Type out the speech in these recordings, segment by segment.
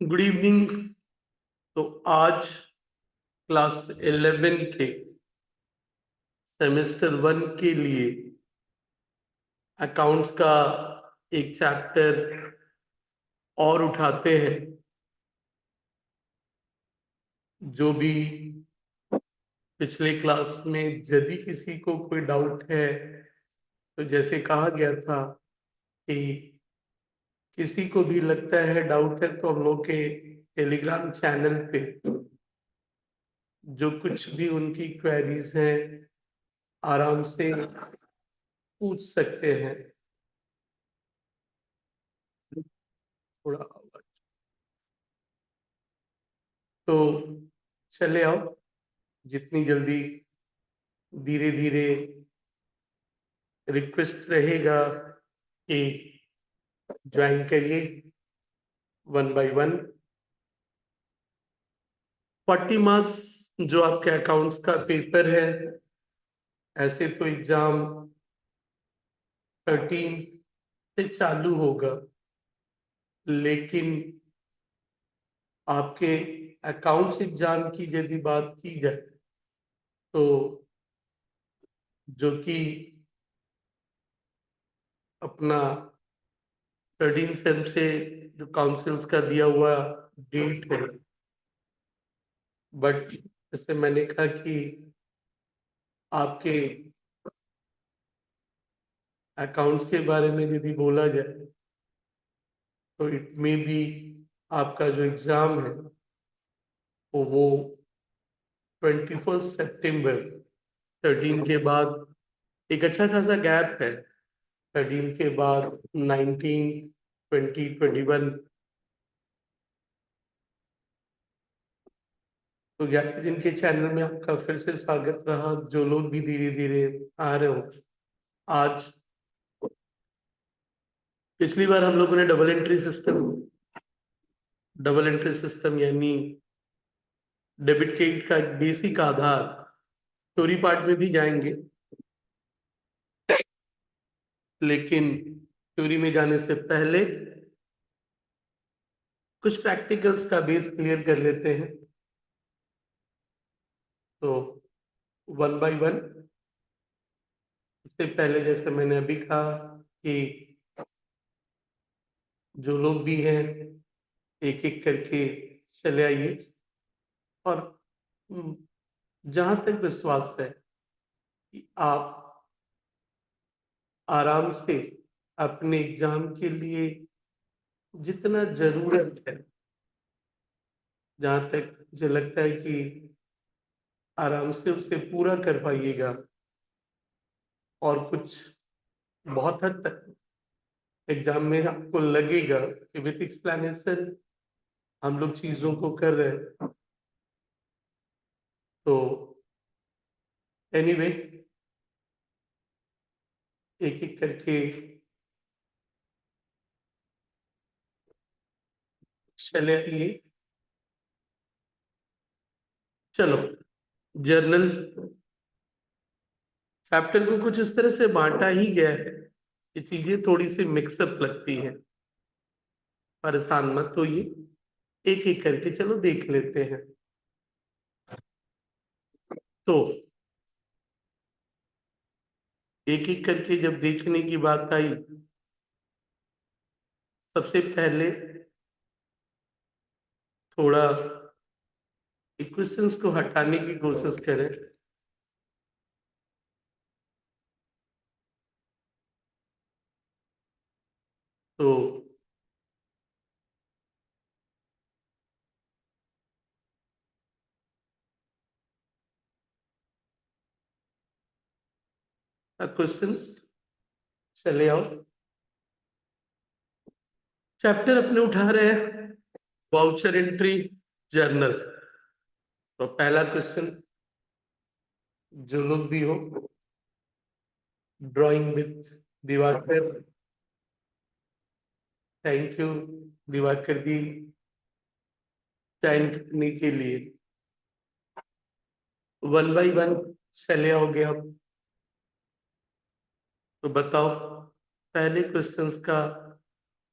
Good evening. तो आज class 11 के सेमेस्टर 1 के लिए अकाउंट्स का एक चैप्टर और उठाते हैं। जो भी पिछले क्लास में यदि किसी को कोई डाउट है, तो जैसे कहा गया था कि किसी को भी लगता है डाउट है तो हम लोग के टेलीग्राम चैनल पे जो कुछ भी उनकी क्वेरीज हैं आराम से पूछ सकते हैं। थोड़ा तो चले आओ, जितनी जल्दी धीरे धीरे रिक्वेस्ट रहेगा कि ज्वाइन करिए 1 by 1। 40 मार्क्स जो आपके अकाउंट्स का पेपर है। ऐसे तो एग्जाम 13 से चालू होगा, लेकिन आपके अकाउंट्स एग्जाम की यदि बात की जाए तो जो कि अपना 13 सेम से जो काउंसिल्स का दिया हुआ डेट है, बट जैसे मैंने कहा कि आपके अकाउंट्स के बारे में यदि बोला जाए तो इट में भी आपका जो एग्जाम है वो 21 सितंबर 13 के बाद एक अच्छा खासा गैप है। 13 के बाद 19, 20, 21 तो जिनके चैनल में आपका फिर से स्वागत रहा। जो लोग भी धीरे धीरे आ रहे हो, आज पिछली बार हम लोगों ने डबल एंट्री सिस्टम यानी डेबिट क्रेडिट का एक बेसिक आधार थ्योरी पार्ट में भी जाएंगे, लेकिन थ्योरी में जाने से पहले कुछ प्रैक्टिकल्स का बेस क्लियर कर लेते हैं। तो 1 by 1 सबसे पहले जैसे मैंने अभी कहा कि जो लोग भी हैं एक एक करके चले आइए, और जहां तक विश्वास है कि आप आराम से अपने एग्जाम के लिए जितना जरूरत है, जहां तक मुझे लगता है कि आराम से उसे पूरा कर पाइएगा। और कुछ बहुत हद तक एग्जाम में आपको लगेगा कि विथ एक्सप्लेनेशन हम लोग चीजों को कर रहे हैं। तो एनीवे एक एक करके चले आइए। चलो, जर्नल चैप्टर को कुछ इस तरह से बांटा ही गया है कि चीजें थोड़ी सी मिक्सअप लगती हैं। परेशान मत होइए, एक एक करके चलो देख लेते हैं। तो एक एक करके जब देखने की बात आई, सबसे पहले थोड़ा इक्वेशंस को हटाने की कोशिश करें। तो क्वेश्चंस चले आओ। चैप्टर अपने उठा रहे हैं वाउचर एंट्री जर्नल। तो पहला क्वेश्चन, जो लोग भी हो drawing with Diwakar, thank you Diwakar ji time करने के लिए। 1 by 1 चले आओगे आप। तो बताओ पहले क्वेश्चंस का,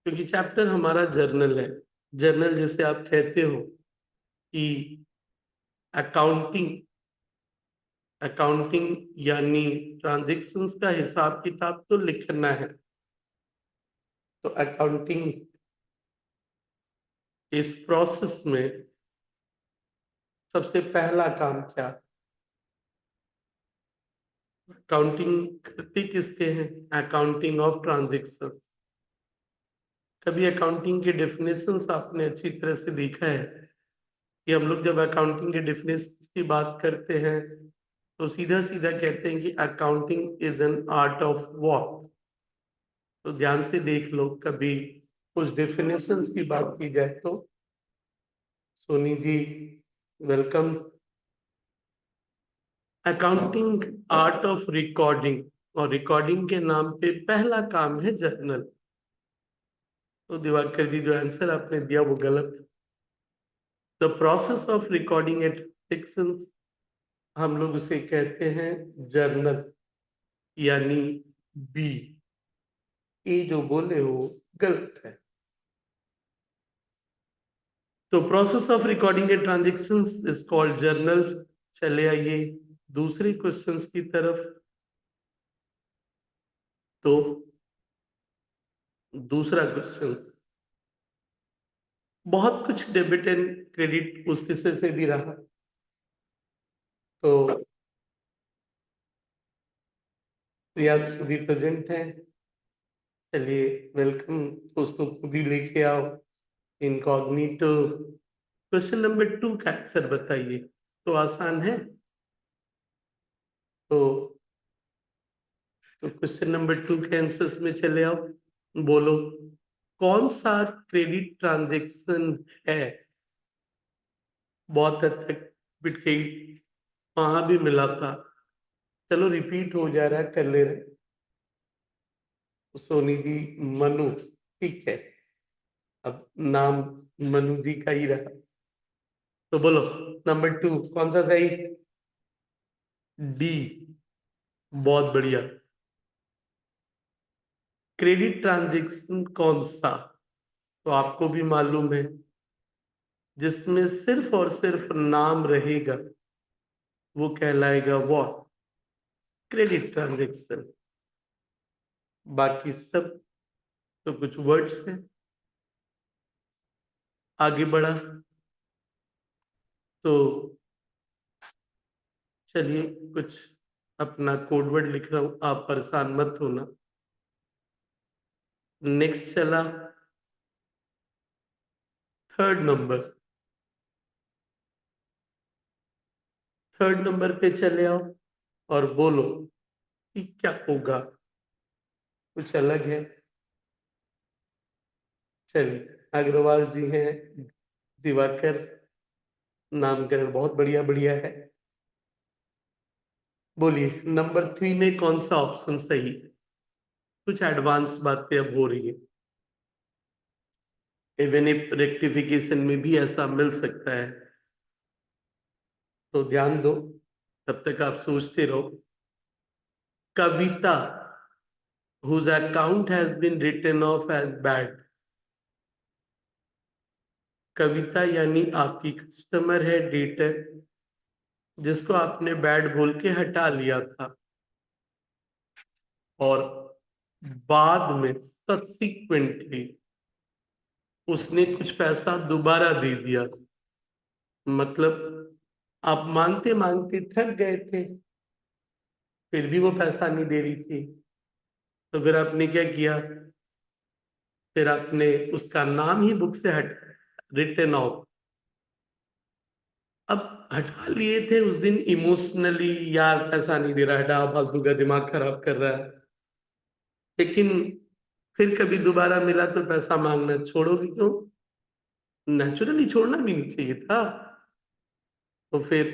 क्योंकि चैप्टर हमारा जर्नल है जर्नल जिसे आप कहते हो कि अकाउंटिंग अकाउंटिंग यानी ट्रांजैक्शंस का हिसाब किताब तो लिखना है। तो अकाउंटिंग इस प्रोसेस में सबसे पहला काम क्या? अकाउंटिंग करते किसके हैं? Accounting of transaction. कभी अकाउंटिंग के डेफिनेशंस आपने अच्छी तरह से देखा है कि हम लोग जब अकाउंटिंग के डेफिनेशंस की बात करते हैं तो सीधा सीधा कहते हैं कि accounting is an art of what. तो ध्यान से देख लो, कभी कुछ डेफिनेशंस की बात की जाए तो Soni ji welcome. Accounting art of recording, और रिकॉर्डिंग के नाम पे पहला काम है जर्नल। तो दिवाकर जी जो आंसर आपने दिया वो गलत। The process of recording at sections, हम लोग उसे कहते हैं जर्नल, यानी बी। ये जो बोले हो गलत है। तो process of recording at transactions is called journal. चले आइए दूसरे क्वेश्चंस की तरफ। तो दूसरा क्वेश्चन, बहुत कुछ डेबिट एंड क्रेडिट उस हिस्से से भी रहा। तो प्रियांशु भी प्रेजेंट है। चलिए वेलकम दोस्तों को भी लेके आओ। इनकॉग्निटो। क्वेश्चन नंबर 2 का आंसर बताइए। तो आसान है। तो क्वेश्चन नंबर 2 के आंसर्स में चले आओ। बोलो कौन सा क्रेडिट ट्रांजैक्शन है? बहुत हद तक बिट गई, वहां भी मिला था। चलो रिपीट हो जा रहा है, कर ले रहे। सोनी जी मनु, ठीक है। अब नाम मनु जी का ही रहा। तो बोलो नंबर 2 कौन सा सही? डी, बहुत बढ़िया। क्रेडिट ट्रांजैक्शन कौन सा, तो आपको भी मालूम है, जिसमें सिर्फ और सिर्फ नाम रहेगा वो कहलाएगा व्हाट? Credit transaction. बाकी सब तो कुछ वर्ड्स हैं। आगे बढ़ा तो चलिए कुछ अपना कोडवर्ड लिख रहा हूं, आप परेशान मत होना। नेक्स्ट चला थर्ड नंबर। थर्ड नंबर पे चले आओ और बोलो कि क्या होगा। कुछ अलग है। चलिए अग्रवाल जी हैं, दिवाकर, नामकरण बहुत बढ़िया बढ़िया है। बोलिए नंबर 3 में कौन सा ऑप्शन सही है? कुछ एडवांस बातें अब हो रही है। इवन इफ रेक्टिफिकेशन में भी ऐसा मिल सकता है, तो ध्यान दो, तब तक आप सोचते रहो। कविता whose account has been written off as bad। कविता यानी आपकी कस्टमर है, डेटर, जिसको आपने बैड बोल के हटा लिया था, और बाद में सब्सिक्वेंटली उसने कुछ पैसा दोबारा दे दिया। मतलब आप मांगते मांगते थक गए थे, फिर भी वो पैसा नहीं दे रही थी। तो फिर आपने क्या किया? फिर आपने उसका नाम ही बुक से हट रिटन ऑफ। अब हटा लिए थे उस दिन इमोशनली, यार पैसा नहीं दे रहा, हटा, फालतू का दिमाग खराब कर रहा है। लेकिन फिर कभी दोबारा मिला तो पैसा मांगना छोड़ोगे क्यों? नेचुरली छोड़ना भी नहीं चाहिए था। तो फिर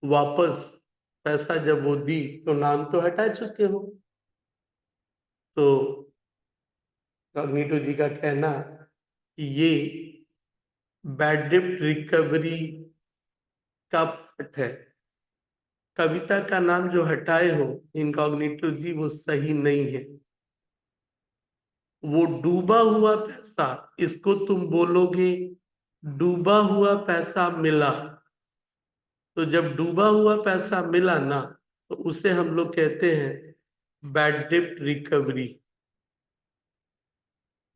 वापस पैसा जब वो दी तो नाम तो हटा चुके हो। तो कॉग्निटो जी का कहना कि ये बैड डेब्ट रिकवरी का पार्ट है। कविता का नाम जो हटाए हो इनकॉग्निटो जी, वो सही नहीं है। वो डूबा हुआ पैसा, इसको तुम बोलोगे डूबा हुआ पैसा मिला। तो जब डूबा हुआ पैसा मिला ना, तो उसे हम लोग कहते हैं बैड डेब्ट रिकवरी।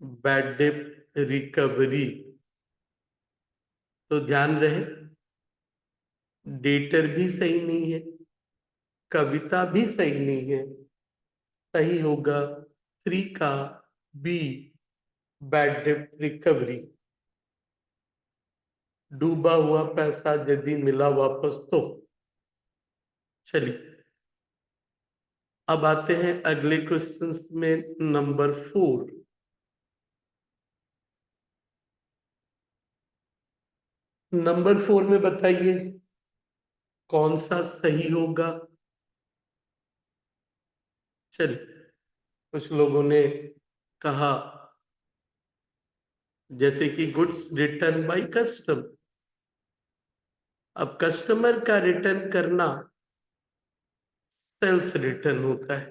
बैड डेब्ट रिकवरी। तो ध्यान रहे, डेटर भी सही नहीं है, कविता भी सही नहीं है। सही होगा थ्री का बी, बैड डेब्ट रिकवरी। डूबा हुआ पैसा यदि मिला वापस तो। चलिए, अब आते हैं अगले क्वेश्चंस में, नंबर 4। नंबर 4 में बताइए कौन सा सही होगा। चलिए, कुछ लोगों ने कहा जैसे कि गुड्स रिटर्न बाय कस्टम। अब कस्टमर का रिटर्न करना सेल्स रिटर्न होता है।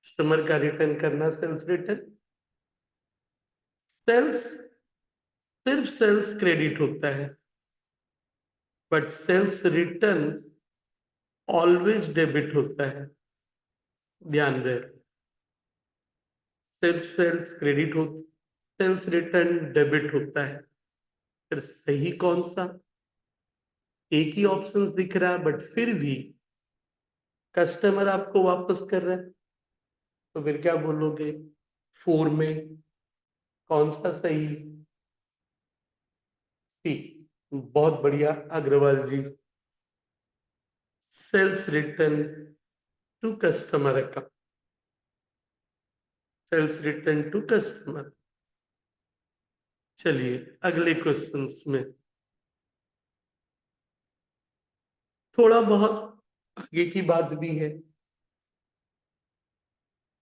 कस्टमर का रिटर्न करना सेल्स रिटर्न। सेल्स, सिर्फ सेल्स क्रेडिट होता है, but sales return always debit होता है। ध्यान रहे, सेल्स सेल्स क्रेडिट हो, सेल्स रिटर्न डेबिट होता है। फिर सही कौन सा? एक ही ऑप्शन दिख रहा है, बट फिर भी कस्टमर आपको वापस कर रहा है, तो फिर क्या बोलोगे? 4 में कौन सा सही? सी। बहुत बढ़िया Agarwal ji, sales return to customer account. Sales return to customer. चलिए अगले क्वेश्चंस में, थोड़ा बहुत आगे की बात भी है।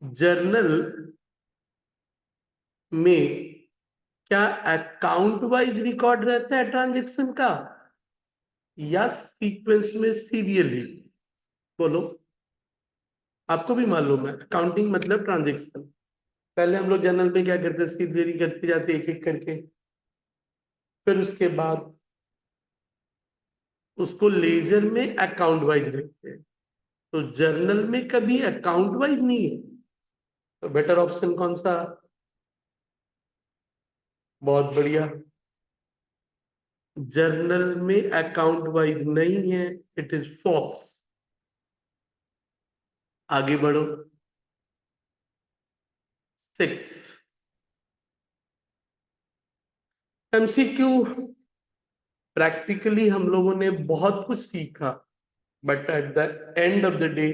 जर्नल में क्या अकाउंट वाइज रिकॉर्ड रहता है ट्रांजेक्शन का, या सीक्वेंस में सीरियली? बोलो। आपको भी मालूम है अकाउंटिंग मतलब ट्रांजेक्शन। पहले हम लोग जर्नल में क्या करते, सीरियली करते जाते एक एक करके, फिर उसके बाद उसको लेजर में अकाउंट वाइज रखते हैं। तो जर्नल में कभी अकाउंट वाइज नहीं है, तो बेटर ऑप्शन कौन सा? बहुत बढ़िया, जर्नल में अकाउंट वाइज नहीं है, इट इज फॉल्स। आगे बढ़ो। 6, एमसीक्यू। प्रैक्टिकली हम लोगों ने बहुत कुछ सीखा, but at the end of the day,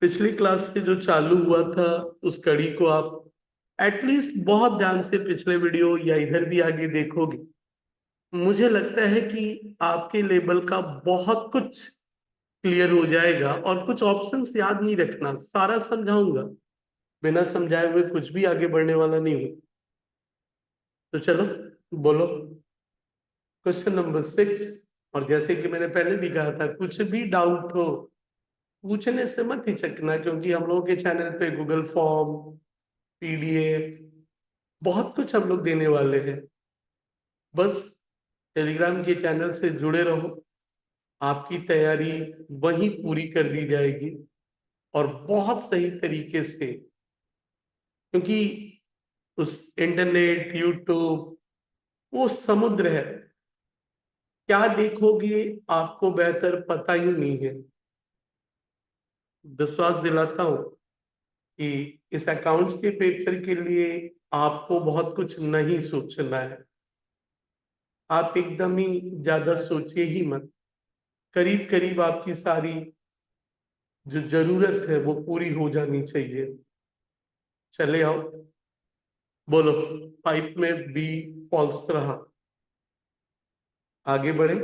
पिछली क्लास से जो चालू हुआ था उस कड़ी को आप एटलीस्ट बहुत ध्यान से पिछले वीडियो या इधर भी आगे देखोगे, मुझे लगता है कि आपके लेवल का बहुत कुछ क्लियर हो जाएगा। और कुछ ऑप्शंस याद नहीं रखना, सारा समझाऊंगा, बिना समझाए हुए कुछ भी आगे बढ़ने वाला नहीं हूं। तो चलो बोलो क्वेश्चन नंबर 6। और जैसे कि मैंने पहले भी कहा था, कुछ भी डाउट हो पूछने से मत हिचकना, क्योंकि हम लोगों के चैनल पे गूगल फॉर्म, पीडीएफ, बहुत कुछ हम लोग देने वाले हैं। बस टेलीग्राम के चैनल से जुड़े रहो, आपकी तैयारी वहीं पूरी कर दी जाएगी, और बहुत सही तरीके से। क्योंकि उस इंटरनेट, यूट्यूब वो समुद्र है, क्या देखोगे आपको बेहतर पता ही नहीं है। विश्वास दिलाता हूं कि इस अकाउंट्स के पेपर के लिए आपको बहुत कुछ नहीं सोचना है। आप एकदम ही ज्यादा सोचिए ही मत, करीब करीब आपकी सारी जो जरूरत है वो पूरी हो जानी चाहिए। चले आओ, बोलो। 5 में बी फॉल्स रहा, आगे बढ़े।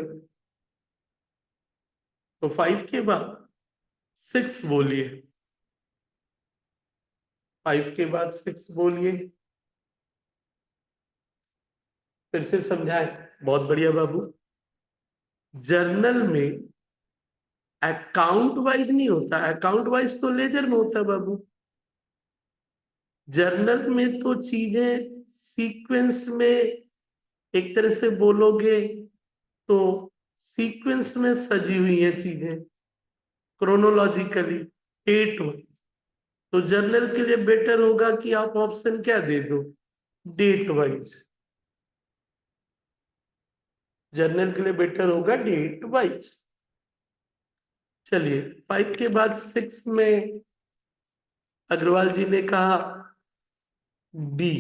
तो 5 के बाद 6 बोलिए, 5 के बाद 6 बोलिए। फिर से समझाए, बहुत बढ़िया बाबू। जर्नल में अकाउंट वाइज नहीं होता, अकाउंट वाइज तो लेजर में होता है बाबू। जर्नल में तो चीजें सीक्वेंस में, एक तरह से बोलोगे तो सीक्वेंस में सजी हुई हैं चीजें, क्रोनोलॉजिकली, डेट वाइज। तो जर्नल के लिए बेटर होगा कि आप ऑप्शन क्या दे दो, डेट वाइज। जर्नल के लिए बेटर होगा डेट वाइज। चलिए 5 के बाद 6 में अग्रवाल जी ने कहा डी।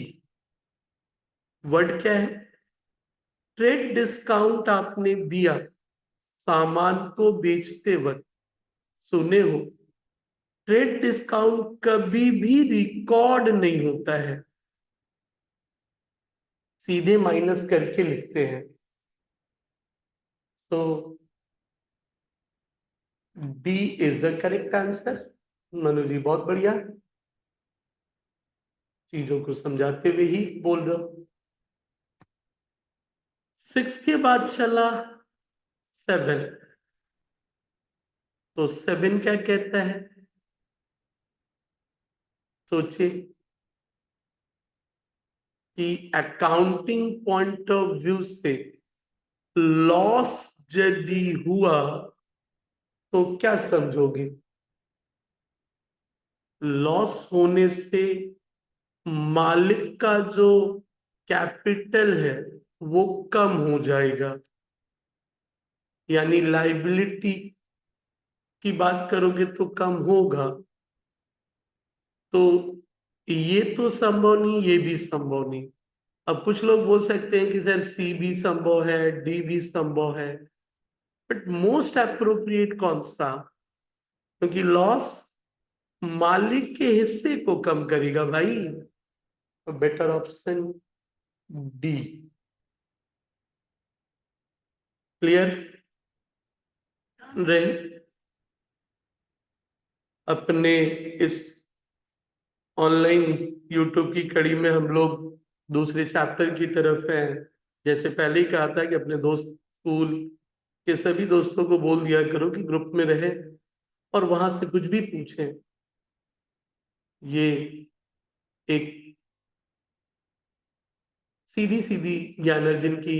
वर्ड क्या है? ट्रेड डिस्काउंट आपने दिया सामान को बेचते वक्त, सुने हो? ट्रेड डिस्काउंट कभी भी रिकॉर्ड नहीं होता है, सीधे माइनस करके लिखते हैं। तो D is the correct answer. Manu ji बहुत बढ़िया, चीजों को समझाते हुए ही बोल रहा हूं। 6 के बाद चला 7। तो 7 क्या कहता है? सोचिए कि अकाउंटिंग पॉइंट ऑफ व्यू से लॉस यदि हुआ तो क्या समझोगे? लॉस होने से मालिक का जो कैपिटल है वो कम हो जाएगा, यानी लाइबिलिटी की बात करोगे तो कम होगा। तो ये तो संभव नहीं, ये भी संभव नहीं। अब कुछ लोग बोल सकते हैं कि सर सी भी संभव है, डी भी संभव है, बट मोस्ट अप्रोप्रिएट कौन सा? क्योंकि लॉस मालिक के हिस्से को कम करेगा भाई, तो बेटर ऑप्शन डी। क्लियर रहे? अपने इस ऑनलाइन यूट्यूब की कड़ी में हम लोग दूसरे चैप्टर की तरफ हैं। जैसे पहले ही कहा था कि अपने दोस्त स्कूल के सभी दोस्तों को बोल दिया करो कि ग्रुप में रहे और वहां से कुछ भी पूछें। ये एक सीधी सीधी ज्ञानार्जन की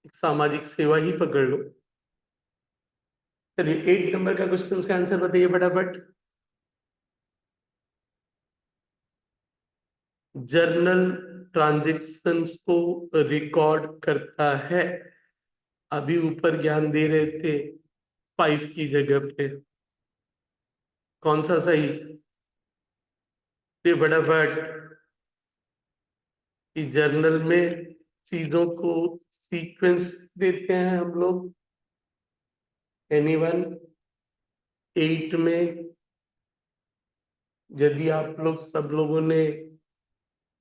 एक सामाजिक सेवा ही पकड़ लो। चलिए 8 नंबर का क्वेश्चन का आंसर बताइए फटाफट। जर्नल ट्रांजैक्शंस को रिकॉर्ड करता है। अभी ऊपर ज्ञान दे रहे थे 5 की जगह पे, कौन सा सही? ये फटाफट कि जर्नल में चीजों को सीक्वेंस देते हैं हम लोग। एनीवन? 8 में यदि आप लोग सब लोगों ने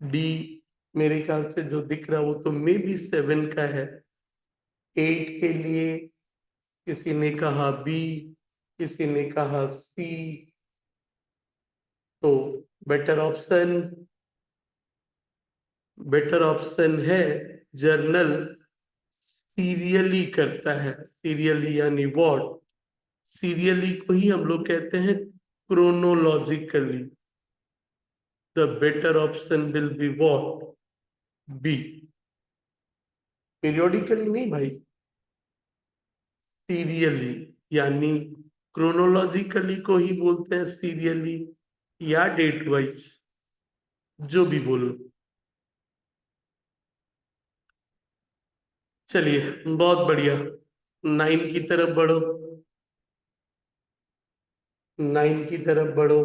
डी, मेरे ख्याल से जो दिख रहा वो तो मे बी 7 का है। 8 के लिए किसी ने कहा बी, किसी ने कहा सी, तो बेटर ऑप्शन, बेटर ऑप्शन है जर्नल सीरियली करता है। सीरियली यानी व्हाट? सीरियली को ही हम लोग कहते हैं chronologically. The better option will be what? B. Periodically नहीं भाई, सीरियली, यानी क्रोनोलॉजिकली को ही बोलते हैं सीरियली या डेट वाइज, जो भी बोलो। चलिए बहुत बढ़िया, 9 की तरफ बढ़ो, 9 की तरफ बढ़ो।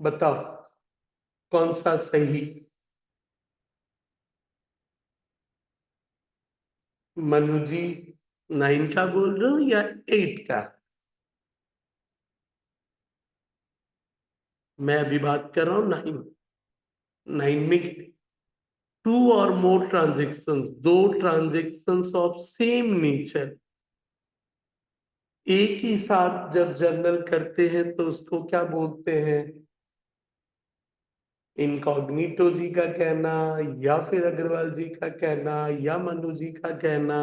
बताओ कौन सा सही? मनु जी 9 का बोल रहे हो या 8 का? मैं अभी बात कर रहा हूँ 9। 9 में टू और मोर ट्रांजेक्शन, दो ट्रांजेक्शन ऑफ सेम नेचर एक ही साथ जब जर्नल करते हैं तो उसको क्या बोलते हैं? इनकॉग्निटो जी का कहना, या फिर अग्रवाल जी का कहना, या मनु जी का कहना,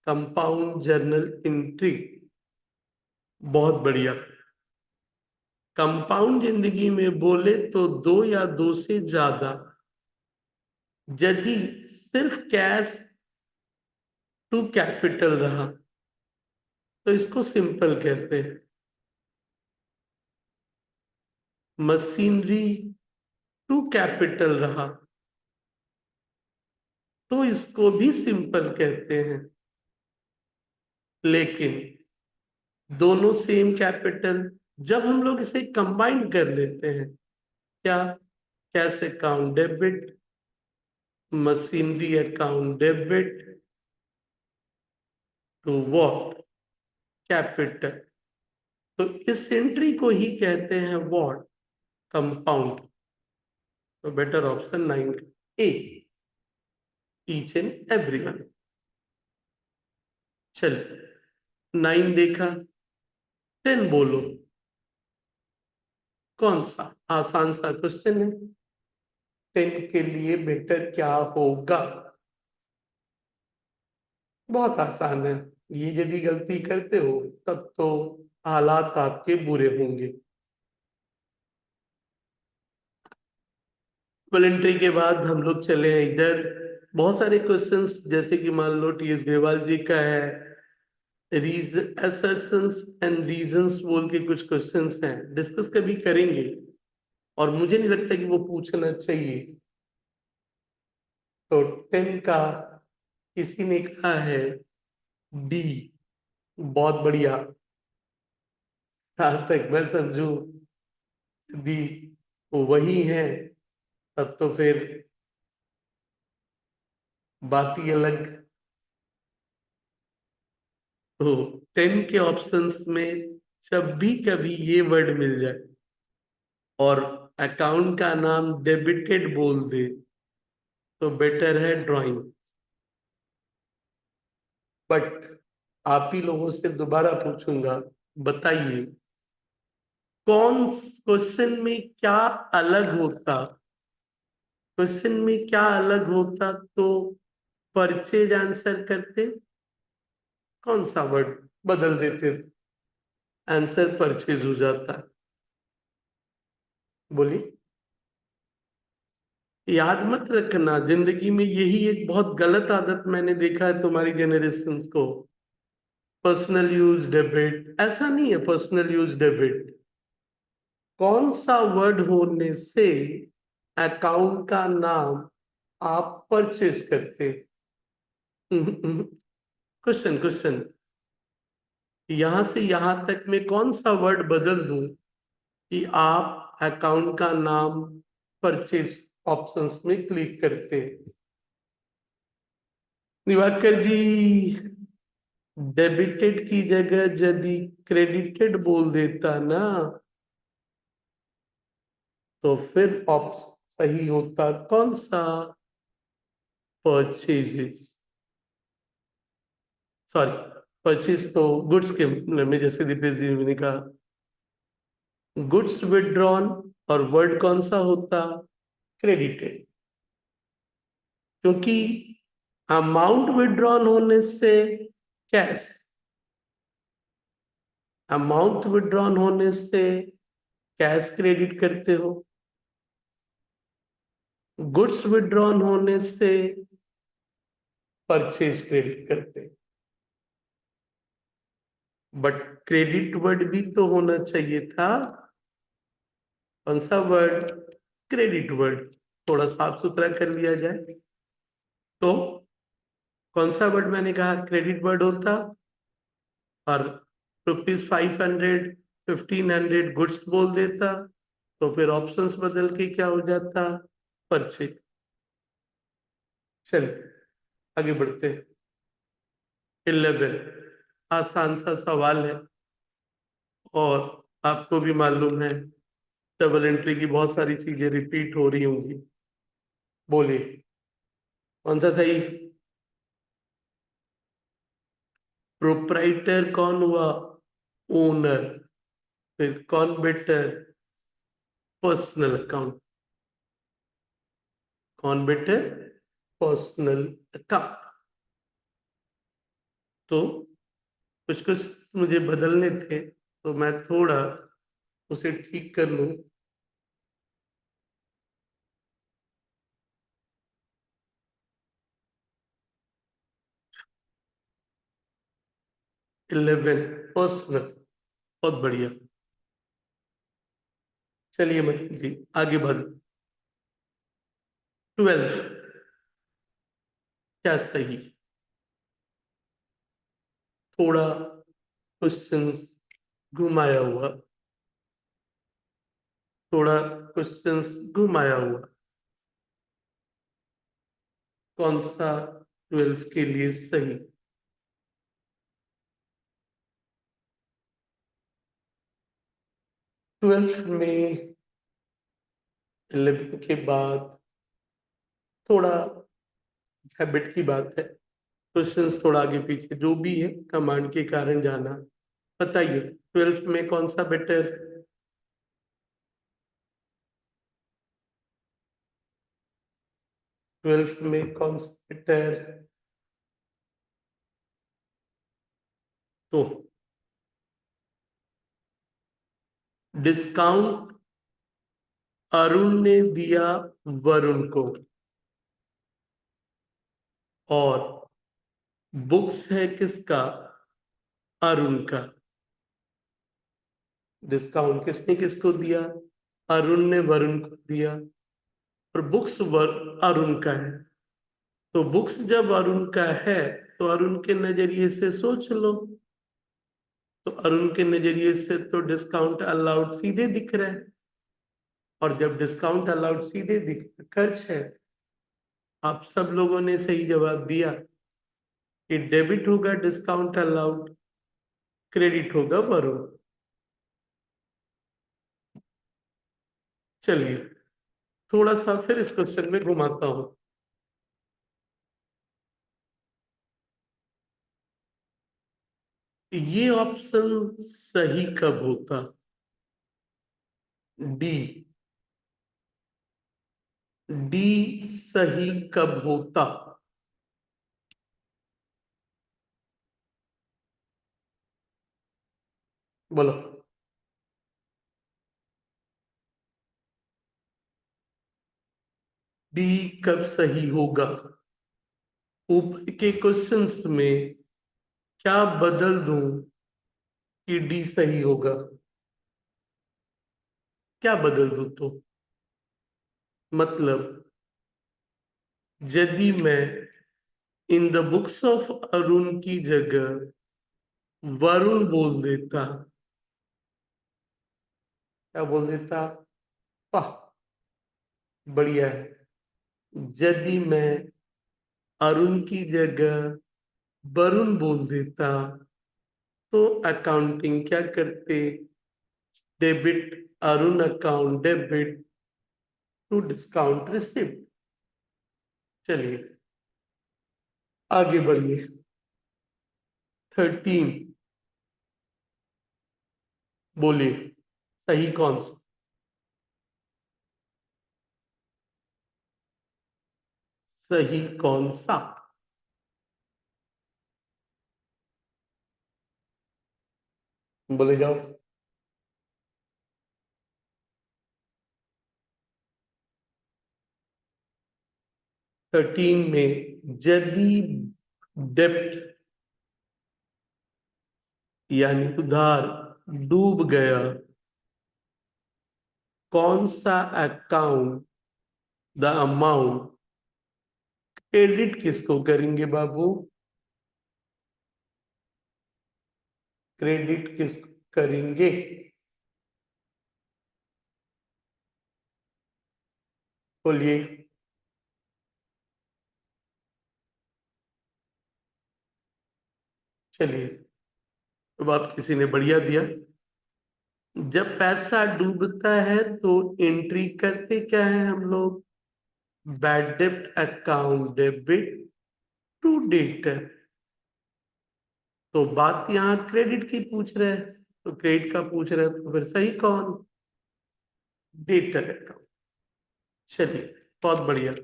कंपाउंड जर्नल एंट्री, बहुत बढ़िया। कंपाउंड जिंदगी में बोले तो दो या दो से ज्यादा, यदि सिर्फ कैश टू कैपिटल रहा तो इसको सिंपल कहते हैं। मशीनरी टू कैपिटल रहा तो इसको भी सिंपल कहते हैं। लेकिन दोनों सेम कैपिटल, जब हम लोग इसे कंबाइन कर लेते हैं, क्या, cash account debit, machinery account debit to what, capital, तो इस एंट्री को ही कहते हैं व्हाट, कंपाउंड। तो better option 9 A, each and every one. चल, 9 देखा, 10 बोलो। कौन सा आसान सा क्वेश्चन है? 10 के लिए बेटर क्या होगा? बहुत आसान है। ये यदि गलती करते हो तब तो हालात आपके बुरे होंगे। वॉलेंट्री के बाद हम लोग चले हैं इधर। बहुत सारे क्वेश्चंस, जैसे कि मान लो टी एस ग्रेवाल जी का है, रीजन असर्शंस एंड रीजंस बोल के कुछ क्वेश्चंस हैं, डिस्कस कभी करेंगे। और मुझे नहीं लगता कि वो पूछना चाहिए। तो 10 का किसी ने कहा है डी, बहुत बढ़िया। जहां तक मैं समझू दी वही है, तब तो फिर बात ही अलग। तो 10 के ऑप्शंस में जब भी कभी ये वर्ड मिल जाए और अकाउंट का नाम डेबिटेड बोल दे तो बेटर है ड्राइंग। बट आप ही लोगों से दोबारा पूछूंगा, बताइए कौन क्वेश्चन में क्या अलग होता, क्वेश्चन में क्या अलग होता तो परचेज आंसर करते, कौन सा वर्ड बदल देते, आंसर परचेज हो जाता? बोलिए। याद मत रखना, जिंदगी में यही एक बहुत गलत आदत मैंने देखा है तुम्हारी जनरेशन को। पर्सनल यूज डेबिट, ऐसा नहीं है पर्सनल यूज डेबिट। कौन सा वर्ड होने से अकाउंट का नाम आप परचेज करते? क्वेश्चन क्वेश्चन, यहां से यहां तक में कौन सा वर्ड बदल दूं कि आप अकाउंट का नाम परचेज ऑप्शंस में क्लिक करते? दिवाकर जी, डेबिटेड की जगह यदि क्रेडिटेड बोल देता ना तो फिर ऑप्शन सही होता कौन सा, परचेजेस, सॉरी, परचेज तो गुड्स के में, जैसे दीपेश जी ने कहा गुड्स विड्रॉन, और वर्ड कौन सा होता, क्रेडिटेड। क्योंकि अमाउंट विड्रॉन होने से कैश, अमाउंट विड्रॉन होने से कैश क्रेडिट करते हो, गुड्स विड्रॉन होने से परचेज क्रेडिट करते। बट क्रेडिट वर्ड भी तो होना चाहिए था। कौन सा वर्ड, क्रेडिट वर्ड। थोड़ा साफ सुथरा कर लिया जाए तो कौन सा वर्ड मैंने कहा क्रेडिट वर्ड होता, और ₹500 1500 गुड्स बोल देता तो फिर ऑप्शंस बदल के क्या हो जाता, परचेज। चल आगे बढ़ते हैं। 11, आसान सा सवाल है और आपको भी मालूम है डबल एंट्री की बहुत सारी चीजें रिपीट हो रही होंगी। बोलिए कौन सा सही? प्रोप्राइटर कौन हुआ, ओनर। फिर कौन बेटर, पर्सनल अकाउंट। कौन बेटर, पर्सनल अकाउंट। तो कुछ कुछ मुझे बदलने थे, तो मैं थोड़ा उसे ठीक कर लूं। 11 पर्सनल। बहुत बढ़िया। चलिए मैं जी आगे बढ़। 12 क्या सही? थोड़ा क्वेश्चंस घुमाया हुआ, थोड़ा क्वेश्चंस घुमाया हुआ। कौन सा 12 के लिए सही? 12 में 11 के बाद थोड़ा हैबिट की बात है। क्वेश्चंस थोड़ा आगे पीछे जो भी है, कमांड के कारण जाना। बताइए 12 में कौन सा बेटर? 12 में कौन सा बेटर? तो डिस्काउंट अरुण ने दिया वरुण को, और बुक्स है किसका? अरुण का। डिस्काउंट किसने किसको दिया? अरुण ने वरुण को दिया, और बुक्स अरुण का है। तो बुक्स जब अरुण का है, तो अरुण के नजरिए से सोच लो। तो अरुण के नजरिए से तो डिस्काउंट अलाउड सीधे दिख रहा है, और जब डिस्काउंट अलाउड सीधे दिख खर्च है। आप सब लोगों ने सही जवाब दिया कि डेबिट होगा डिस्काउंट अलाउड, क्रेडिट होगा वरुण। चलिए थोड़ा सा फिर इस क्वेश्चन में घुमाता हूं। ये ऑप्शन सही कब होता? डी। डी सही कब होता? बोलो। डी कब सही होगा? ऊपर के क्वेश्चंस में क्या बदल दूं कि डी सही होगा? क्या बदल दूं तो? मतलब यदि मैं in the books of Arun की जगह वरुण बोल देता, क्या बोल देता? वाह, बढ़िया है। यदि मैं अरुण की जगह वरुण बोल देता, तो अकाउंटिंग क्या करते? Debit Arun account debit to discount receipt. चलिए आगे बढ़िए। 13 बोलिए सही कौन सा? सही कौन सा? बोले जाओ। 13 में यदि डेप्ट यानी उधार डूब गया, कौन सा अकाउंट द अमाउंट क्रेडिट किसको करेंगे बाबू? क्रेडिट किसको करेंगे? बोलिए। चलिए तो आप किसी ने बढ़िया दिया। जब पैसा डूबता है तो एंट्री करते क्या है हम लोग? बैड डेब्ट अकाउंट डेबिट टू डेटर। तो बात यहाँ क्रेडिट की पूछ रहे हैं, तो क्रेडिट का पूछ रहे हैं, तो फिर सही कौन? Debtor account. चलिए बहुत बढ़िया।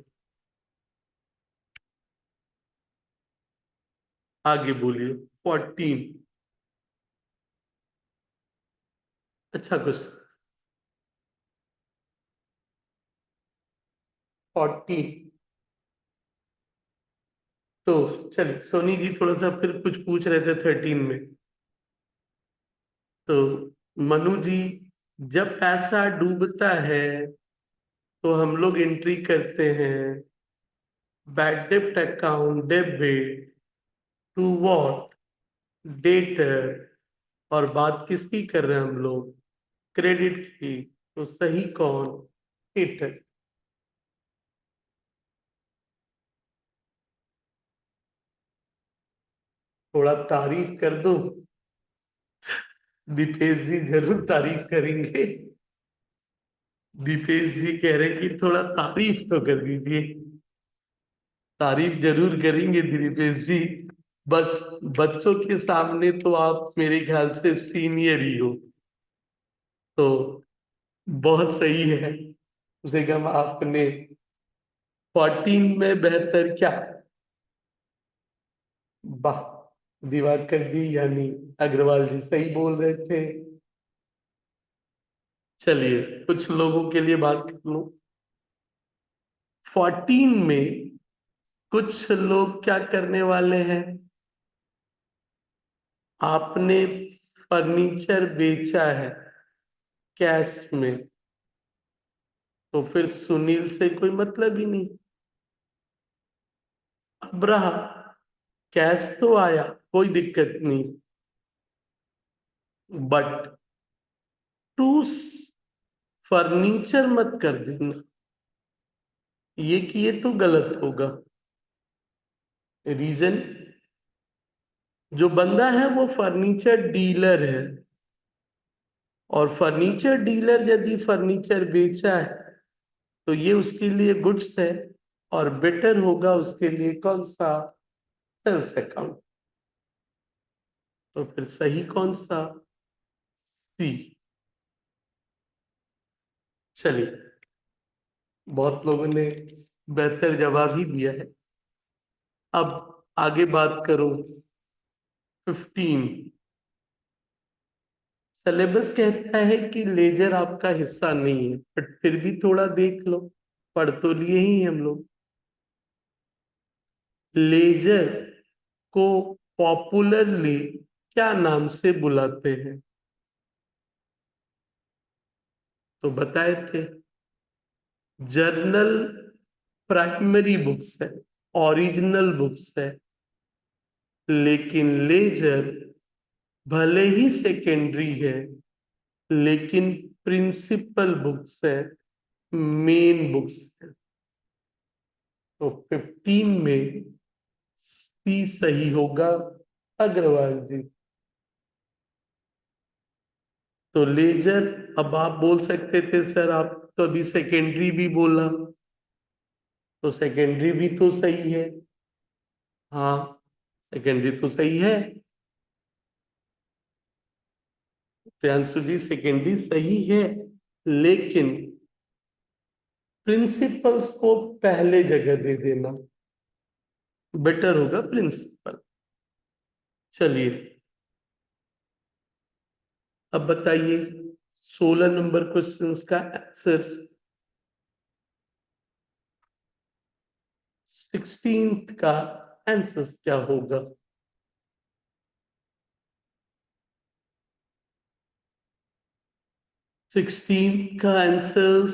आगे बोलिए। 14। अच्छा क्वेश्चन। 14। तो चलिए, सोनी जी थोड़ा सा फिर कुछ पूछ रहे थे 13 में। तो मनु जी, जब पैसा डूबता है तो हम लोग एंट्री करते हैं बैड डेब्ट account debit to what, debtor. और बात किसकी कर रहे हैं हम लोग? क्रेडिट की। तो सही कौन? डेटर। थोड़ा तारीफ कर दो। दीपेश जी जरूर तारीफ करेंगे। दीपेश जी कह रहे हैं कि थोड़ा तारीफ तो कर दीजिए। तारीफ जरूर करेंगे दीपेश जी। बस बच्चों के सामने तो आप मेरे ख्याल से सीनियर ही हो। तो बहुत सही है। उसे कम आपने 14 में बेहतर क्या? वाह। दिवाकर जी यानी अग्रवाल जी सही बोल रहे थे। चलिए, कुछ लोगों के लिए बात कर लूं। 14 में कुछ लोग क्या करने वाले हैं? आपने फर्नीचर बेचा है कैश में, तो फिर सुनील से कोई मतलब ही नहीं। अब रहा, कैश तो आया, कोई दिक्कत नहीं, बट टू फर्नीचर मत कर देना। ये किए तो गलत होगा। रीजन, जो बंदा है वो फर्नीचर डीलर है, और फर्नीचर डीलर यदि फर्नीचर बेचा है तो ये उसके लिए गुड्स है, और बेटर होगा उसके लिए कौन सा? Sales account. तो फिर सही कौन सा? सी। चलिए, बहुत लोगों ने बेहतर जवाब ही दिया है। अब आगे बात करूं। 15। सिलेबस कहता है कि लेजर आपका हिस्सा नहीं है, बट फिर भी थोड़ा देख लो। पढ़ तो लिए ही हम लोग। लेजर को पॉपुलरली क्या नाम से बुलाते हैं? तो बताए थे, जर्नल प्राइमरी बुक्स है, ओरिजिनल बुक्स है, लेकिन लेजर भले ही सेकेंडरी है लेकिन प्रिंसिपल बुक्स है, मेन बुक्स है। तो 15 में सी सही होगा, अग्रवाल जी। तो लेजर, अब आप बोल सकते थे सर आप तो अभी सेकेंडरी भी बोला, तो सेकेंडरी भी तो सही है। हाँ, सेकेंडरी तो सही है। प्रियांशु जी, सेकेंडरी सही है, लेकिन प्रिंसिपल्स को पहले जगह दे देना बेटर होगा, प्रिंसिपल। चलिए, अब बताइए 16 नंबर क्वेश्चंस का आंसर। 16 का आंसर क्या होगा? 16 का answer,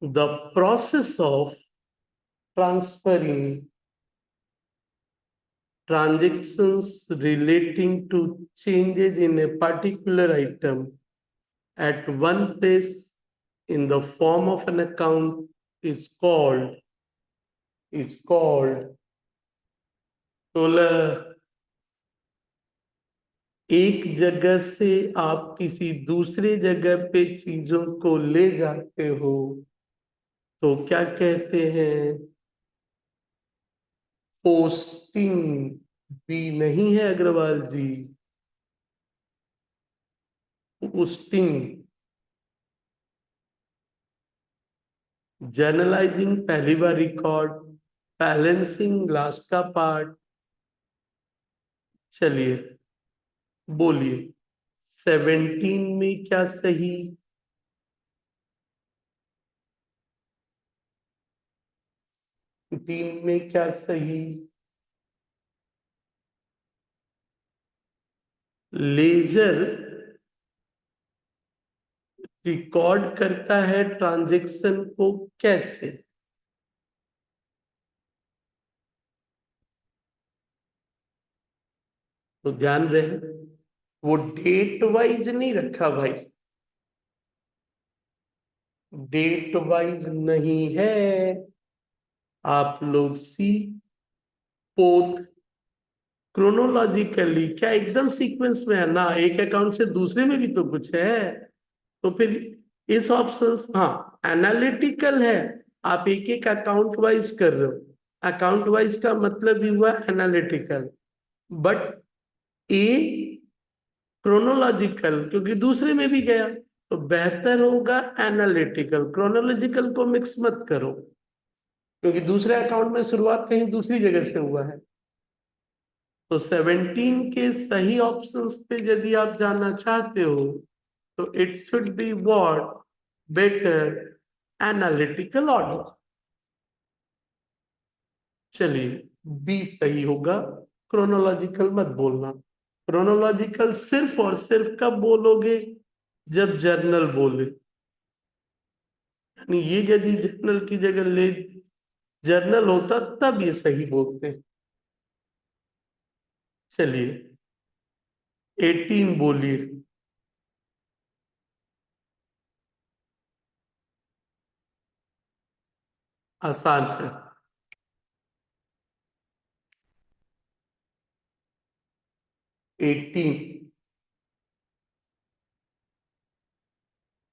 the process of transferring transactions relating to changes in a particular item at one place in the form of an account is called 16। एक जगह से आप किसी दूसरे जगह पे चीजों को ले जाते हो तो क्या कहते हैं? पोस्टिंग। भी नहीं है अग्रवाल जी, पोस्टिंग। जर्नलाइजिंग पहली बार रिकॉर्ड, बैलेंसिंग लास्ट का पार्ट, चलिए बोलिए, 17 में क्या सही? 18 में क्या सही? लेजर रिकॉर्ड करता है ट्रांजैक्शन को कैसे? तो ध्यान रहे, वो डेट वाइज नहीं रखा भाई, डेट वाइज नहीं है। आप लोग सी पोत क्रोनोलॉजिकली, क्या एकदम सीक्वेंस में है ना, एक अकाउंट से दूसरे में भी तो कुछ है। तो फिर इस ऑप्शन, हाँ एनालिटिकल है, आप एक एक अकाउंट वाइज कर रहे हो, अकाउंट वाइज का मतलब ही हुआ एनालिटिकल। बट ए क्रोनोलॉजिकल, क्योंकि दूसरे में भी गया, तो बेहतर होगा एनालिटिकल। क्रोनोलॉजिकल को मिक्स मत करो, क्योंकि दूसरे अकाउंट में शुरुआत कहीं दूसरी जगह से हुआ है। तो 17 के सही ऑप्शंस पे यदि आप जाना चाहते हो, तो it should be what, better analytical order. चलिए बी सही होगा, क्रोनोलॉजिकल मत बोलना। क्रोनोलॉजिकल सिर्फ और सिर्फ कब बोलोगे, जब जर्नल बोले, यानी ये यदि जर्नल की जगह ले जर्नल होता तब ये सही बोलते। चलिए 18 बोलिए। आसान है। 18,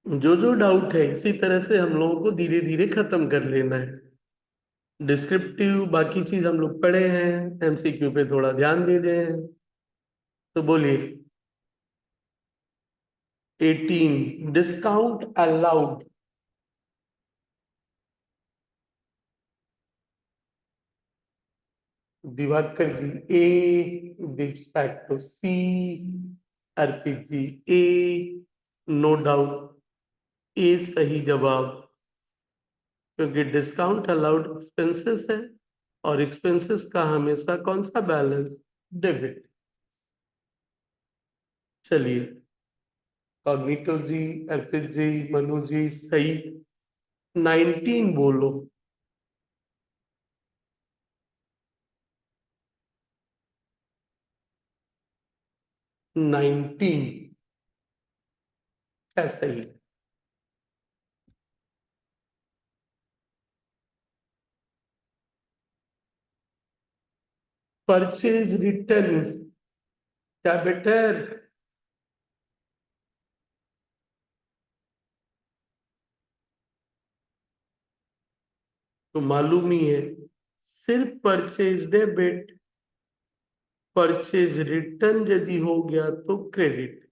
जो जो डाउट है इसी तरह से हम लोगों को धीरे धीरे खत्म कर लेना है। डिस्क्रिप्टिव बाकी चीज हम लोग पढ़े हैं, एमसीक्यू पे थोड़ा ध्यान दे दें। तो बोलिए 18, डिस्काउंट अलाउड। दिवाकर जी ए, डिफैक्टो सी, अर्पित जी ए, नो डाउट ए सही जवाब, क्योंकि डिस्काउंट अलाउड एक्सपेंसेस है, और एक्सपेंसेस का हमेशा कौन सा बैलेंस, डेबिट। चलिए कॉग्निटो जी, अर्पित जी, मनु जी सही। 19 बोलो। 19 क्या सही? परचेज रिटर्न क्या बेटर? तो मालूम ही है, सिर्फ परचेज डेबिट, परचेज रिटर्न यदि हो गया तो क्रेडिट।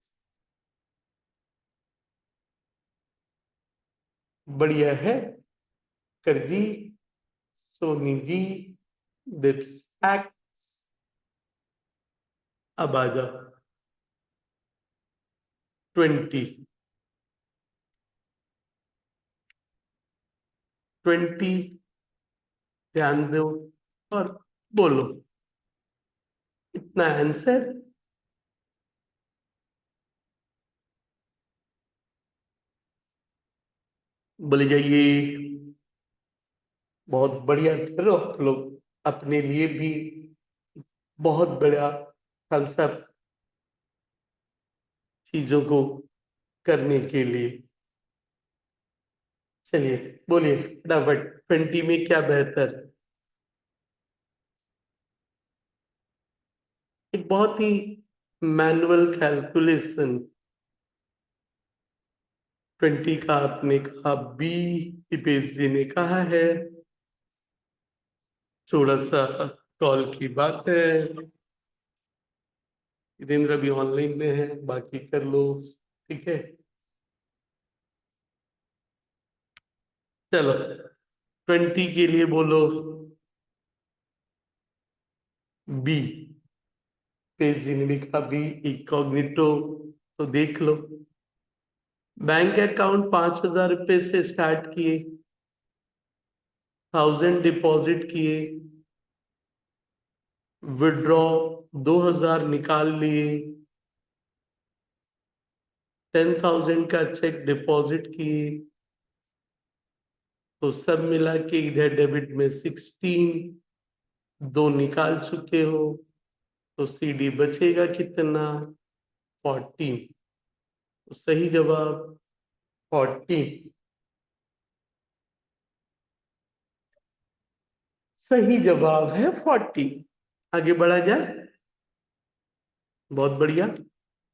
बढ़िया है कर जी, सोनी जी, दिस फैक्ट। अब आ जाओ 20, 20 ध्यान दो और बोलो इतना आंसर। बोले जाइए, बहुत बढ़िया करो आप लोग, अपने लिए भी बहुत बड़ा कंसेप्ट चीजों को करने के लिए। चलिए बोलिए फटाफट, 20 में क्या बेहतर? एक बहुत ही मैनुअल कैलकुलेशन। 20 का आपने कहा बी, दीपेश जी ने कहा है, थोड़ा सा कॉल की बात है। जितेंद्र भी ऑनलाइन में है, बाकी कर लो, ठीक है। चलो 20 के लिए बोलो बी, पेज जिनमें का भी इनकॉग्निटो तो देख लो। बैंक अकाउंट 5,000 रुपए से स्टार्ट किए, 1,000 डिपॉजिट किए, विड्रॉ 2,000 निकाल लिए, 10,000 का चेक डिपॉजिट किए, तो सब मिला के इधर डेबिट में 16, दो निकाल चुके हो, तो सीडी बचेगा कितना? 14। तो सही जवाब 14। सही जवाब है 40। आगे बढ़ा जाए। बहुत बढ़िया।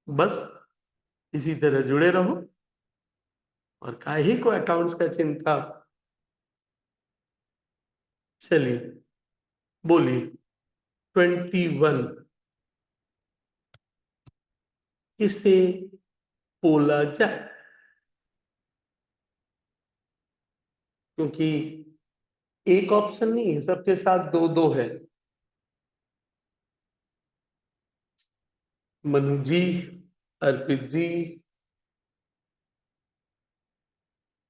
बस इसी तरह जुड़े रहो, और काहे को अकाउंट्स का चिंता। चलिए बोलिए। 21 किसे बोला जाए? क्योंकि एक ऑप्शन नहीं है, सबके साथ दो दो है। मनु जी, अर्पित जी,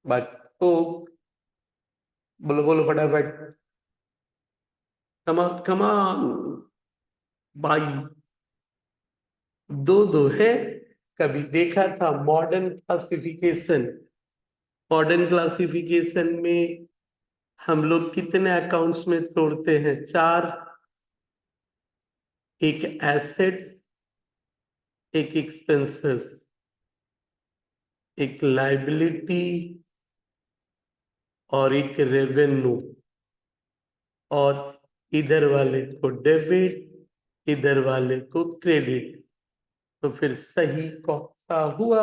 बाकी तो बोलो बोलो फटाफट। कमान कमान भाई, दो दो है। कभी देखा था मॉडर्न क्लासिफिकेशन? मॉडर्न क्लासिफिकेशन में हम लोग कितने अकाउंट्स में तोड़ते हैं? चार। एक एसेट्स, एक एक्सपेंसेस, एक लाइबिलिटी, और एक रेवेन्यू। और इधर वाले को डेबिट, इधर वाले को क्रेडिट। तो फिर सही कौन सा हुआ?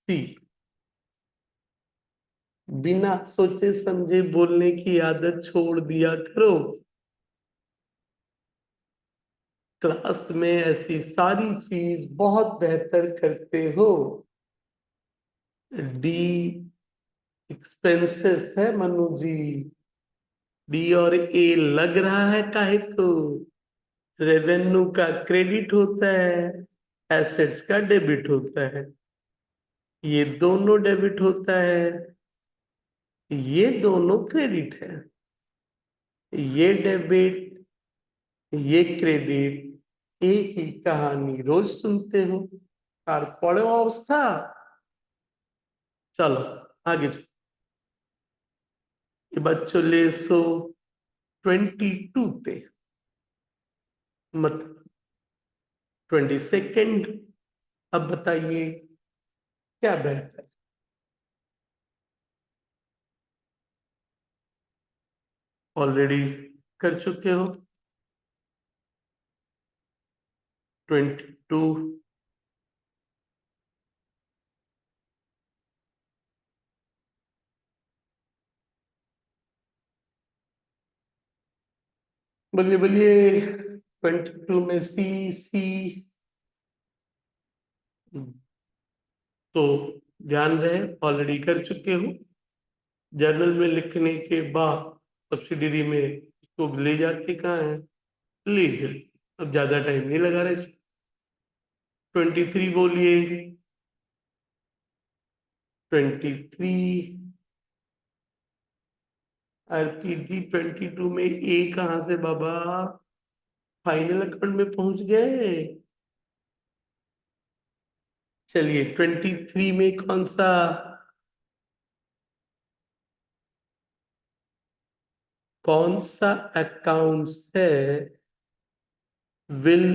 सी। बिना सोचे समझे बोलने की आदत छोड़ दिया करो। क्लास में ऐसी सारी चीज बहुत बेहतर करते हो। डी एक्सपेंसेस है मनु जी। डी और ए लग रहा है काहे को? रेवेन्यू का क्रेडिट होता है, एसेट्स का डेबिट होता है। ये दोनों डेबिट होता है, ये दोनों क्रेडिट है। ये डेबिट, ये क्रेडिट, एक ही कहानी रोज सुनते हो। और पढ़ो अवस्था। चलो आगे चलो। ये बच्चों ले सो 22 पे, मतलब 22nd। अब बताइए क्या बेहतर? ऑलरेडी कर चुके हो 22। बोलिए बोलिए। 22 में सी सी। तो ध्यान रहे, ऑलरेडी कर चुके हो। जर्नल में लिखने के बाद सब्सिडरी में इसको ले जाके कहाँ है? लीजिए। अब ज्यादा टाइम नहीं लगा रहा। 23 बोलिए। 23। आरपीजी 22 में ए कहाँ से बाबा? फाइनल अकाउंट में पहुंच गए। चलिए 23 में कौन सा? कौन सा अकाउंट है विल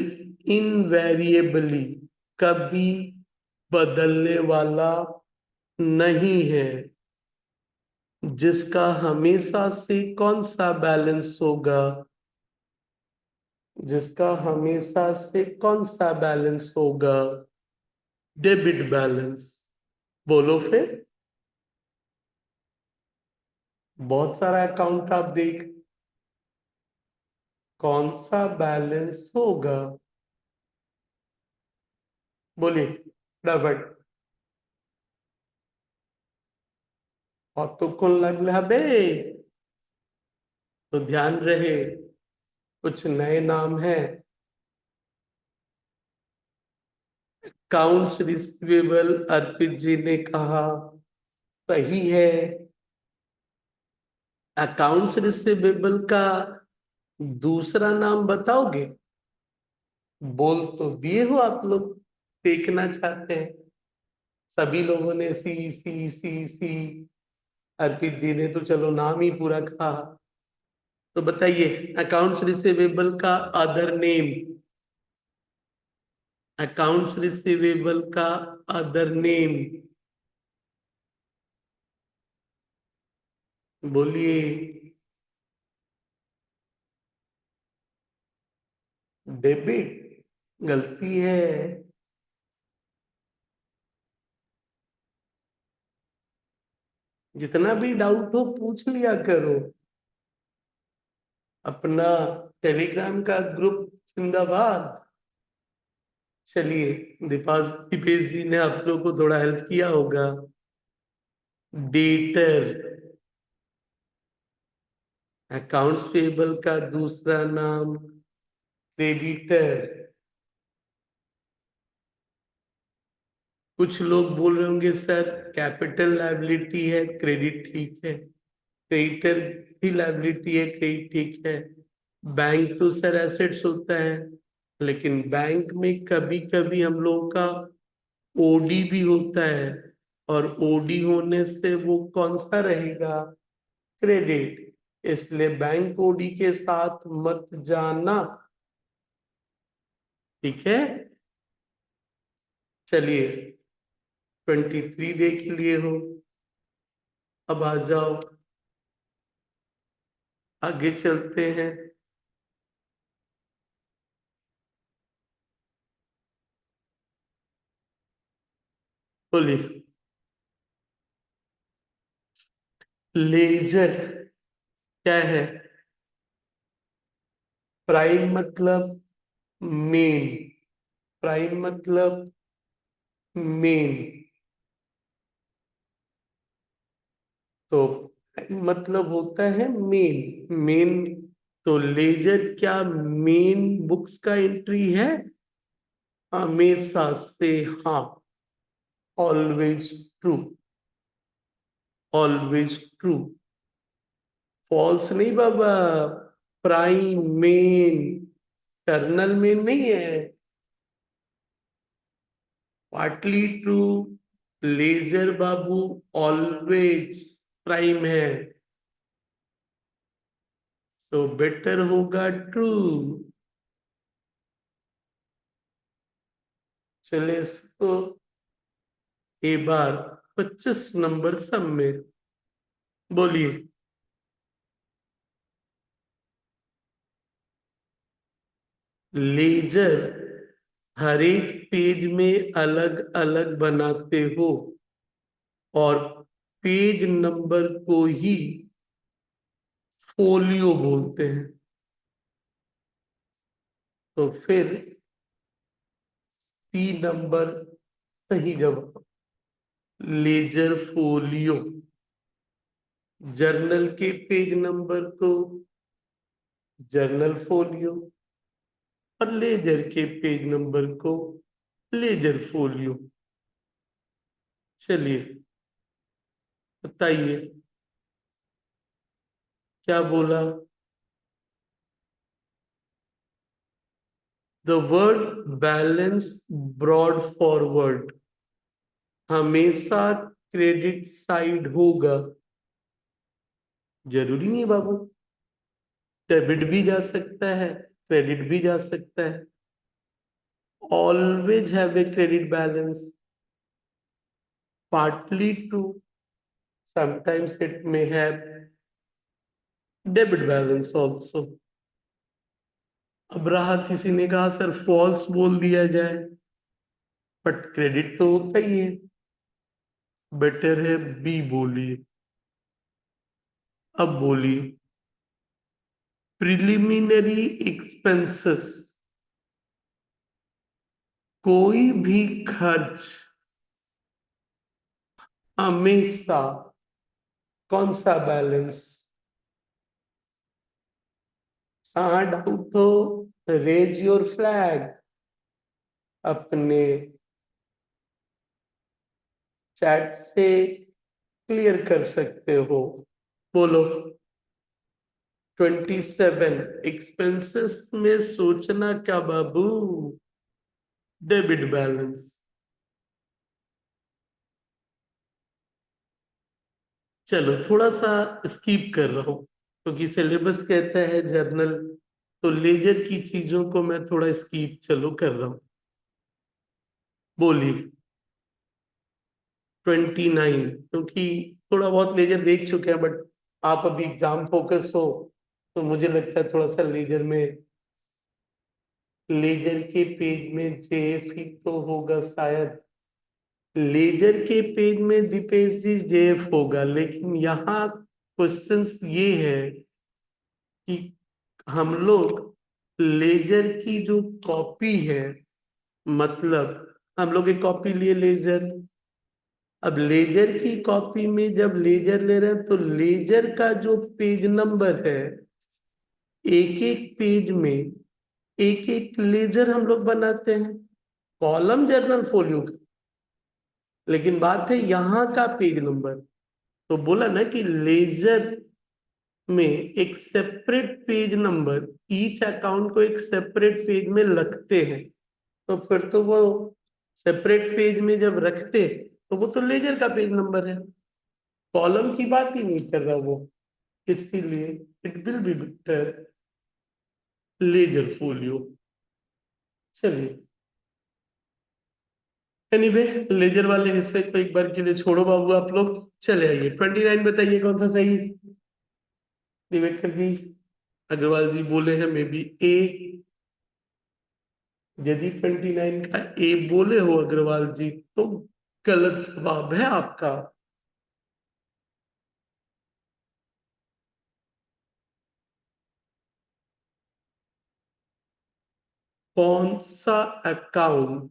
इनवेरिएबली, कभी बदलने वाला नहीं है, जिसका हमेशा से कौन सा बैलेंस होगा? जिसका हमेशा से कौन सा बैलेंस होगा? Debit balance. बोलो फिर। बहुत सारा अकाउंट आप देख, कौन सा बैलेंस होगा? बोलिए फटाफट। और तो कौन लग रहा बे? तो ध्यान रहे, कुछ नए नाम हैं। अकाउंट्स रिसीवेबल अर्पित जी ने कहा सही है। अकाउंट्स रिसीवेबल का दूसरा नाम बताओगे? बोल तो दिए हो आप लोग, देखना चाहते हैं। सभी लोगों ने सी सी सी सी। अर्पित जी ने तो चलो नाम ही पूरा कहा। तो बताइए अकाउंट्स रिसीवेबल का अदर नेम। अकाउंट्स रिसीवेबल का अदर नेम बोलिए। डेबिट गलती है। जितना भी डाउट हो पूछ लिया करो। अपना टेलीग्राम का ग्रुप जिंदाबाद। चलिए, दीपेश जी ने आप लोग को थोड़ा हेल्प किया होगा। डेटर। अकाउंट्स पेबल का दूसरा नाम क्रेडिटर। कुछ लोग बोल रहे होंगे सर कैपिटल लायबिलिटी है, क्रेडिट ठीक है। क्रेडिटर भी लायबिलिटी है, क्रेडिट ठीक है। बैंक तो सर एसेट्स होता है, लेकिन बैंक में कभी कभी हम लोगों का ओडी भी होता है। और ओडी होने से वो कौन सा रहेगा? क्रेडिट। इसलिए बैंक ओडी के साथ मत जाना। ठीक है। चलिए, 23 देख लिए हो। अब आ जाओ, आगे चलते हैं। बोलिए। लेजर क्या है? प्राइम मतलब मेन। प्राइम मतलब मेन। तो मतलब होता है मेन मेन। तो लेजर क्या मेन बुक्स का एंट्री है? हमेशा से हाँ। Always true. Always true. False नहीं बाबा। प्राइम मेन, टर्नल मेन नहीं है। Partly true. लेजर बाबू ऑलवेज प्राइम है, तो बेटर होगा ट्रू। चले इसको एक बार 25 नंबर सब में बोलिए। लेजर हर एक पेज में अलग अलग बनाते हो, और पेज नंबर को ही फोलियो बोलते हैं। तो फिर 3 नंबर सही जवाब। Ledger folio. जर्नल के पेज नंबर को जर्नल फोलियो, और लेजर के पेज नंबर को लेजर फोलियो। चलिए बताइए क्या बोला। The word balance brought forward हमेशा क्रेडिट साइड होगा। जरूरी नहीं बाबू, डेबिट भी जा सकता है, क्रेडिट भी जा सकता है। Always have a credit balance. Partly true. Sometimes it may have debit balance also. अब रहा, किसी ने कहा सर फॉल्स बोल दिया जाए, बट क्रेडिट तो होता ही है। बेटर है बी बोलिए। अब बोलिए। प्रिलिमिनरी एक्सपेंसेस कोई भी खर्च हमेशा कौन सा बैलेंस? हाँ डाउट हो रेज योर फ्लैग, अपने चैट से क्लियर कर सकते हो। बोलो। 27 एक्सपेंसेस में सोचना क्या बाबू, डेबिट बैलेंस। चलो थोड़ा सा स्किप कर रहा हूँ क्योंकि सिलेबस कहता है जर्नल, तो लेजर की चीजों को मैं थोड़ा स्किप चलो कर रहा हूँ। बोलिए। 29 क्योंकि थोड़ा बहुत लेजर देख चुके हैं, बट आप अभी एग्जाम फोकस हो, तो मुझे लगता है थोड़ा सा लेजर में, लेजर के पेज में जेएफ ही तो होगा शायद। लेजर के पेज में दीपेश जी जेएफ होगा, लेकिन यहाँ क्वेश्चंस ये है कि हम लोग लेजर की जो कॉपी है, मतलब हम लोग एक कॉपी लिए लेजर, अब लेजर की कॉपी में जब लेजर ले रहे हैं तो लेजर का जो पेज नंबर है, एक एक पेज में एक एक लेजर हम लोग बनाते हैं, कॉलम जर्नल फोलियो का, लेकिन बात है यहाँ का पेज नंबर। तो बोला ना कि लेजर में एक separate page number, each account को एक सेपरेट पेज में रखते हैं, तो फिर तो वो सेपरेट पेज में जब रखते हैं तो वो तो लेजर का पेज नंबर है, कॉलम की बात ही नहीं कर रहा वो। इसीलिए it will be better ledger folio. चलिए, एनीवे लेजर वाले हिस्से को एक बार के लिए छोड़ो बाबू, आप लोग चले आइए। 29 बताइए कौन सा सही है। दिवेकर जी, अग्रवाल जी बोले हैं मे बी ए। यदि 29 का ए बोले हो अग्रवाल जी तो गलत जवाब है आपका। कौन सा अकाउंट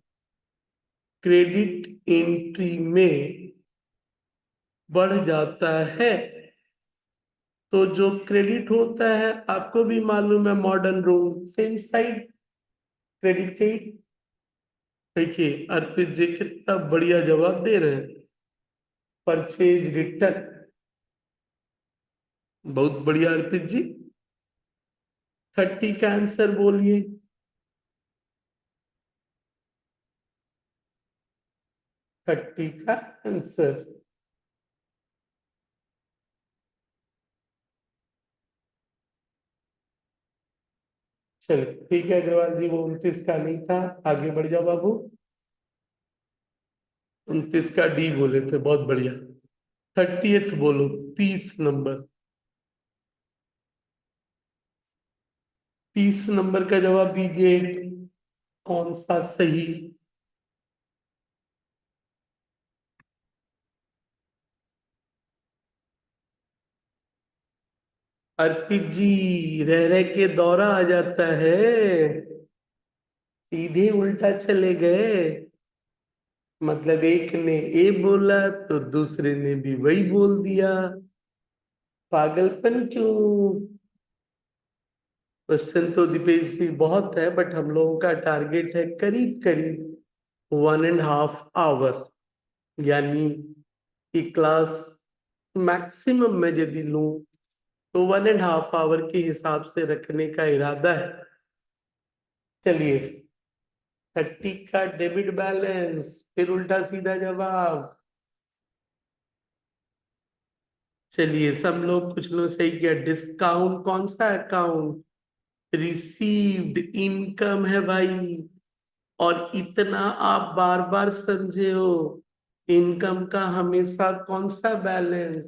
क्रेडिट एंट्री में बढ़ जाता है? तो जो क्रेडिट होता है आपको भी मालूम है, modern rule same side credit के। देखिए अर्पित जी कितना बढ़िया जवाब दे रहे हैं, परचेज रिटर्न। बहुत बढ़िया अर्पित जी। 30 का आंसर बोलिए। 30 का आंसर। चलो ठीक है अग्रवाल जी, वो 29 का नहीं था, आगे बढ़ जाओ बाबू। 29 का डी बोले थे, बहुत बढ़िया। 30th बोलो, 30 नंबर। 30 नंबर का जवाब दीजिए, कौन सा सही? अर्पित जी, रह रह के दौरा आ जाता है, सीधे उल्टा चले गए। मतलब एक ने ए बोला तो दूसरे ने भी वही बोल दिया, पागलपन क्यों? क्वेश्चन तो दीपेश जी बहुत है, बट हम लोगों का टारगेट है करीब करीब 1.5 आवर, यानी कि क्लास मैक्सिमम में यदि लूं तो 1.5 आवर के हिसाब से रखने का इरादा है। चलिए, 30 का डेबिट बैलेंस, फिर उल्टा सीधा जवाब। चलिए सब लोग, कुछ लोग सही किया। डिस्काउंट कौन सा अकाउंट? रिसीव्ड इनकम है भाई, और इतना आप बार बार समझे हो। इनकम का हमेशा कौन सा बैलेंस?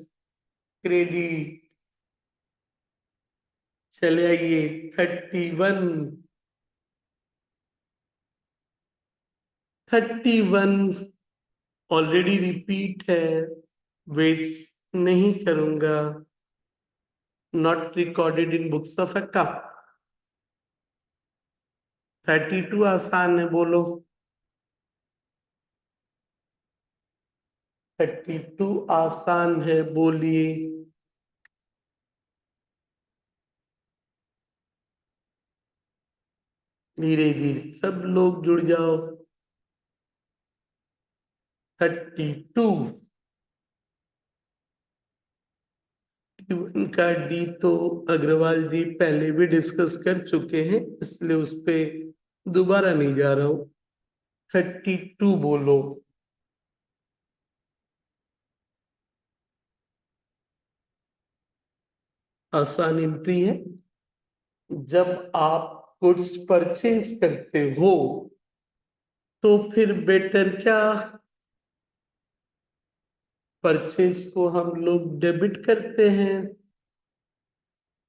क्रेडिट। चले आइए। 31। 31 ऑलरेडी रिपीट है, वेट नहीं करूंगा, not recorded in books of account. 32 आसान है, बोलो। 32 आसान है, बोलिए। धीरे धीरे सब लोग जुड़ जाओ। 32 का डी तो अग्रवाल जी पहले भी डिस्कस कर चुके हैं, इसलिए उस पे दोबारा नहीं जा रहा हूं। 32 बोलो। आसान एंट्री है। जब आप गुड्स परचेज करते हो तो फिर बेटर क्या, परचेज को हम लोग डेबिट करते हैं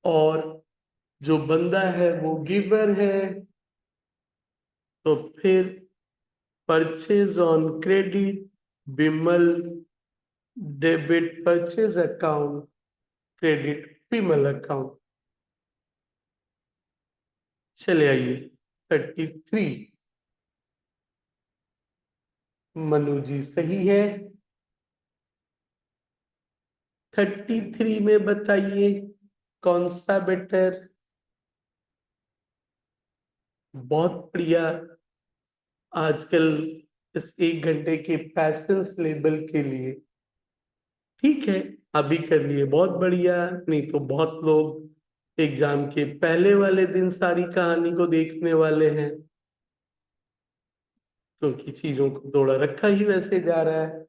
और जो बंदा है वो गिवर है, तो फिर purchase on credit, Bimal debit purchase account, credit Vimal account. चले आइए 33। मनु जी सही है। 33 में बताइए कौन सा बेटर। बहुत बढ़िया। आजकल इस 1 घंटे के पैसेंस लेवल के लिए ठीक है, अभी कर लिए बहुत बढ़िया। नहीं तो बहुत लोग एग्जाम के पहले वाले दिन सारी कहानी को देखने वाले हैं, क्योंकि चीजों को थोड़ा रखा ही वैसे जा रहा है।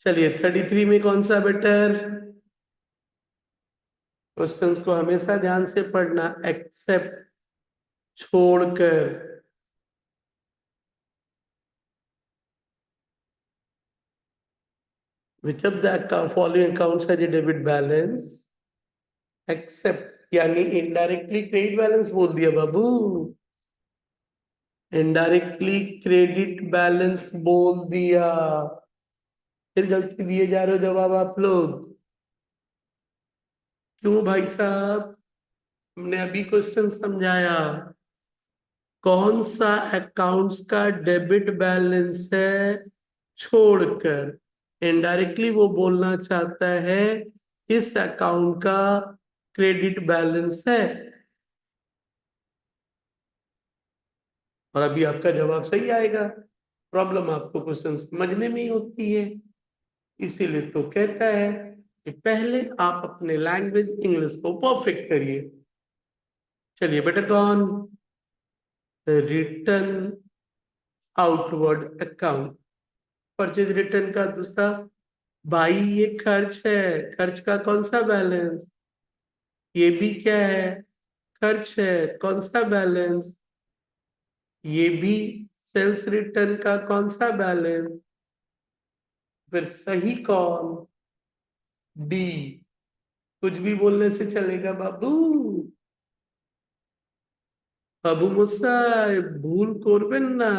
चलिए 33 में कौन सा बेटर। क्वेश्चंस को हमेशा ध्यान से पढ़ना, एक्सेप्ट छोड़कर। Which of the following accounts has a debit balance, except यानी इनडायरेक्टली क्रेडिट बैलेंस बोल दिया बाबू। इनडायरेक्टली क्रेडिट बैलेंस बोल दिया, फिर गलती दिए जा रहे हो जवाब आप लोग। क्यों भाई साहब, हमने अभी क्वेश्चन समझाया। कौन सा अकाउंट्स का डेबिट बैलेंस है छोड़कर। इनडायरेक्टली वो बोलना चाहता है इस अकाउंट का क्रेडिट बैलेंस है, और अभी आपका जवाब सही आएगा। प्रॉब्लम आपको क्वेश्चन समझने में ही होती है, इसीलिए तो कहता है कि पहले आप अपने लैंग्वेज इंग्लिश को परफेक्ट करिए। चलिए बेटा कौन, return outward account, purchase return का दूसरा। भाई ये खर्च है, खर्च का कौन सा बैलेंस। ये भी क्या है, खर्च है, कौन सा बैलेंस। ये भी सेल्स रिटर्न का कौन सा बैलेंस। फिर सही कौन, डी। कुछ भी बोलने से चलेगा बाबू। बाबू मुस्सा भूल করবেন না।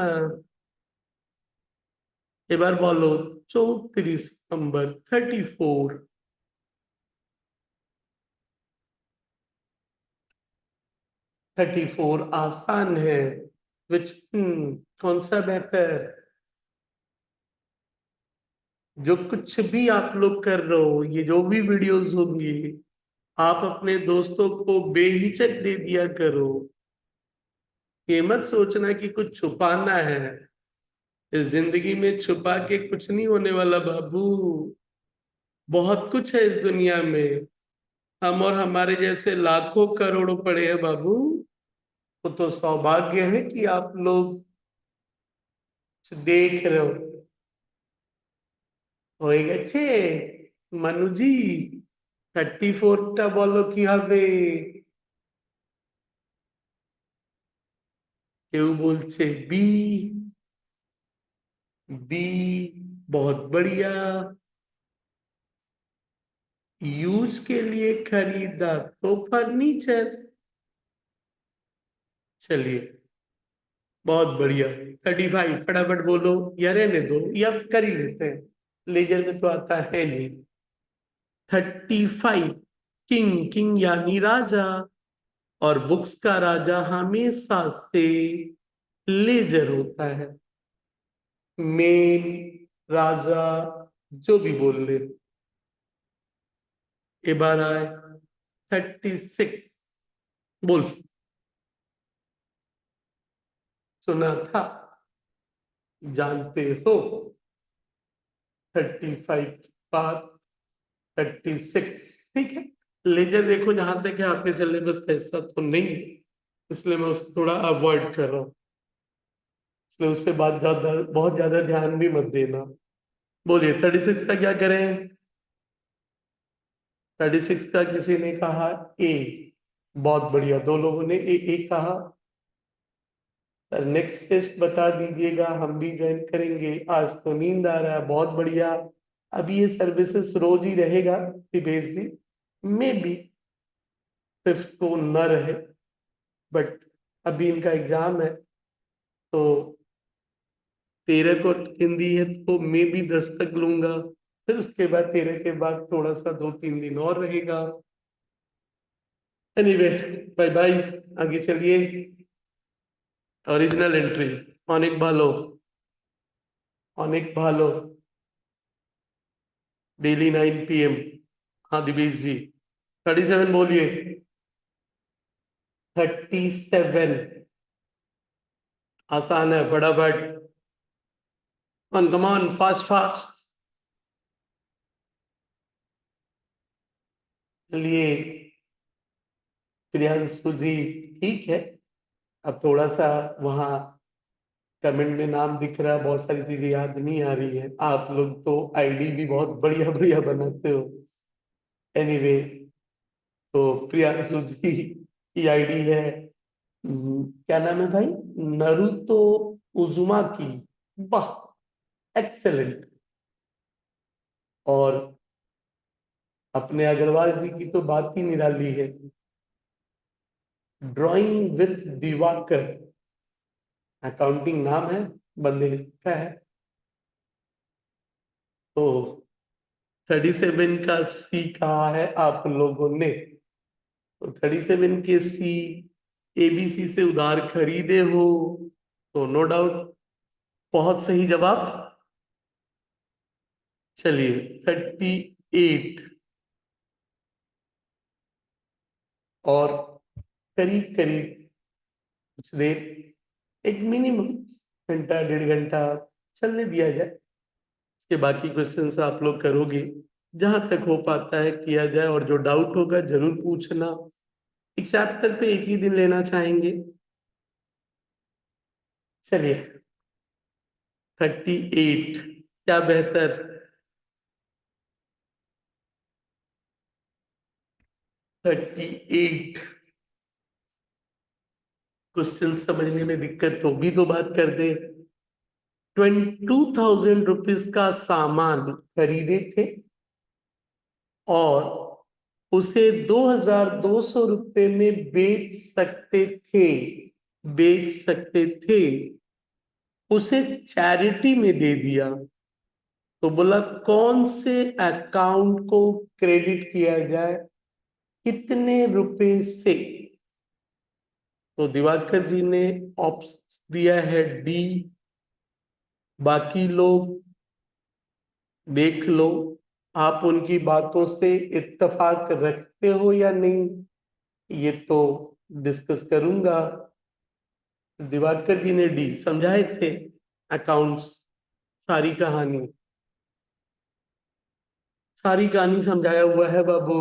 এবার বলো 34 नंबर 34। 34 आसान है। विच कौन सा बेहतर। जो कुछ भी आप लोग कर रहे हो, ये जो भी वीडियोस होंगी, आप अपने दोस्तों को बेहिचक दे दिया करो। ये मत सोचना कि कुछ छुपाना है, इस जिंदगी में छुपा के कुछ नहीं होने वाला बाबू। बहुत कुछ है इस दुनिया में, हम और हमारे जैसे लाखों करोड़ों पड़े हैं बाबू। तो सौभाग्य है कि आप लोग देख रहे हो। হয়ে গেছে মানুজি। 34টা বলো কি হবে। কেউ বলছে बी, बी बहुत बढ़िया। यूज के लिए खरीदा तो फर्नीचर। चलिए बहुत बढ़िया। 35 फटाफट बोलो, या रहने दो या कर ही लेते हैं, लेजर में तो आता है नहीं। 35 किंग, किंग यानी राजा, और बुक्स का राजा हमेशा से लेजर होता है। मेन राजा जो भी बोल ले। ये बार आए 36 बोल। सुना था, जानते हो 35 बाद 36, ठीक है। लेजर देखो जहां तक है आपके सिलेबस का हिस्सा तो नहीं है, इसलिए मैं उसको थोड़ा अवॉइड कर रहा हूँ, इसलिए उस पर बात ज्यादा बहुत ज्यादा ध्यान भी मत देना। बोलिए 36 का क्या करें? 36 का किसी ने कहा ए, बहुत बढ़िया, दो लोगों ने ए कहा। सर नेक्स्ट टेस्ट बता दीजिएगा, हम भी ज्वाइन करेंगे, आज तो नींद आ रहा है, बहुत बढ़िया। अभी ये सर्विसेज रोज ही रहेगा दिवेश जी, मे बी फिफ्थ को न रहे, बट अभी इनका एग्जाम है, तो 13 को हिंदी है तो मे बी 10 तक लूंगा, फिर उसके बाद 13 के बाद थोड़ा सा 2-3 दिन और रहेगा। एनीवे, बाय बाय, आगे चलिए। ओरिजिनल एंट्री, अनेक भालो, अनेक भालो, डेली 9 PM। हाँ दिवेश जी, 37 बोलिए। 37, आसान है, फटाफट, कम ऑन, फास्ट फास्ट। चलिए प्रियांशु जी, ठीक है, अब थोड़ा सा वहाँ कमेंट में नाम दिख रहा है, बहुत सारी चीजें याद नहीं आ रही है, आप लोग तो आईडी भी बहुत बढ़िया बढ़िया बनाते हो। एनीवे, तो प्रियांशु जी की आईडी है, क्या नाम है भाई, नरुतो उजुमा की, वाह, एक्सेलेंट। और अपने अग्रवाल जी की तो बात ही निराली है, ड्राइंग विद दिवाकर, अकाउंटिंग नाम है, बंदे ने लिखा है। तो 37 का सी कहा है आप लोगों ने, तो 37 के सी एबीसी से उधार खरीदे हो, तो नो डाउट बहुत सही जवाब। चलिए 38, और करीब करीब कुछ देर, एक मिनिमम घंटा 1.5 घंटा चलने दिया जाए, इसके बाकी क्वेश्चंस आप लोग करोगे, जहां तक हो पाता है किया जाए, और जो डाउट होगा जरूर पूछना। एक चैप्टर पे एक ही दिन लेना चाहेंगे? चलिए 38, क्या बेहतर, 38 क्वेश्चन समझने में दिक्कत तो भी तो बात कर दे। 22,000 रुपीज का सामान खरीदे थे, और उसे 2,200 रुपये में बेच सकते थे, उसे चैरिटी में दे दिया, तो बोला कौन से अकाउंट को क्रेडिट किया जाए, कितने रुपए से? तो दिवाकर जी ने ऑप्शन दिया है डी, बाकी लोग देख लो, आप उनकी बातों से इत्तेफाक रखते हो या नहीं, ये तो डिस्कस करूंगा। दिवाकर जी ने डी समझाए थे, अकाउंट्स, सारी कहानी, सारी कहानी समझाया हुआ है बाबू।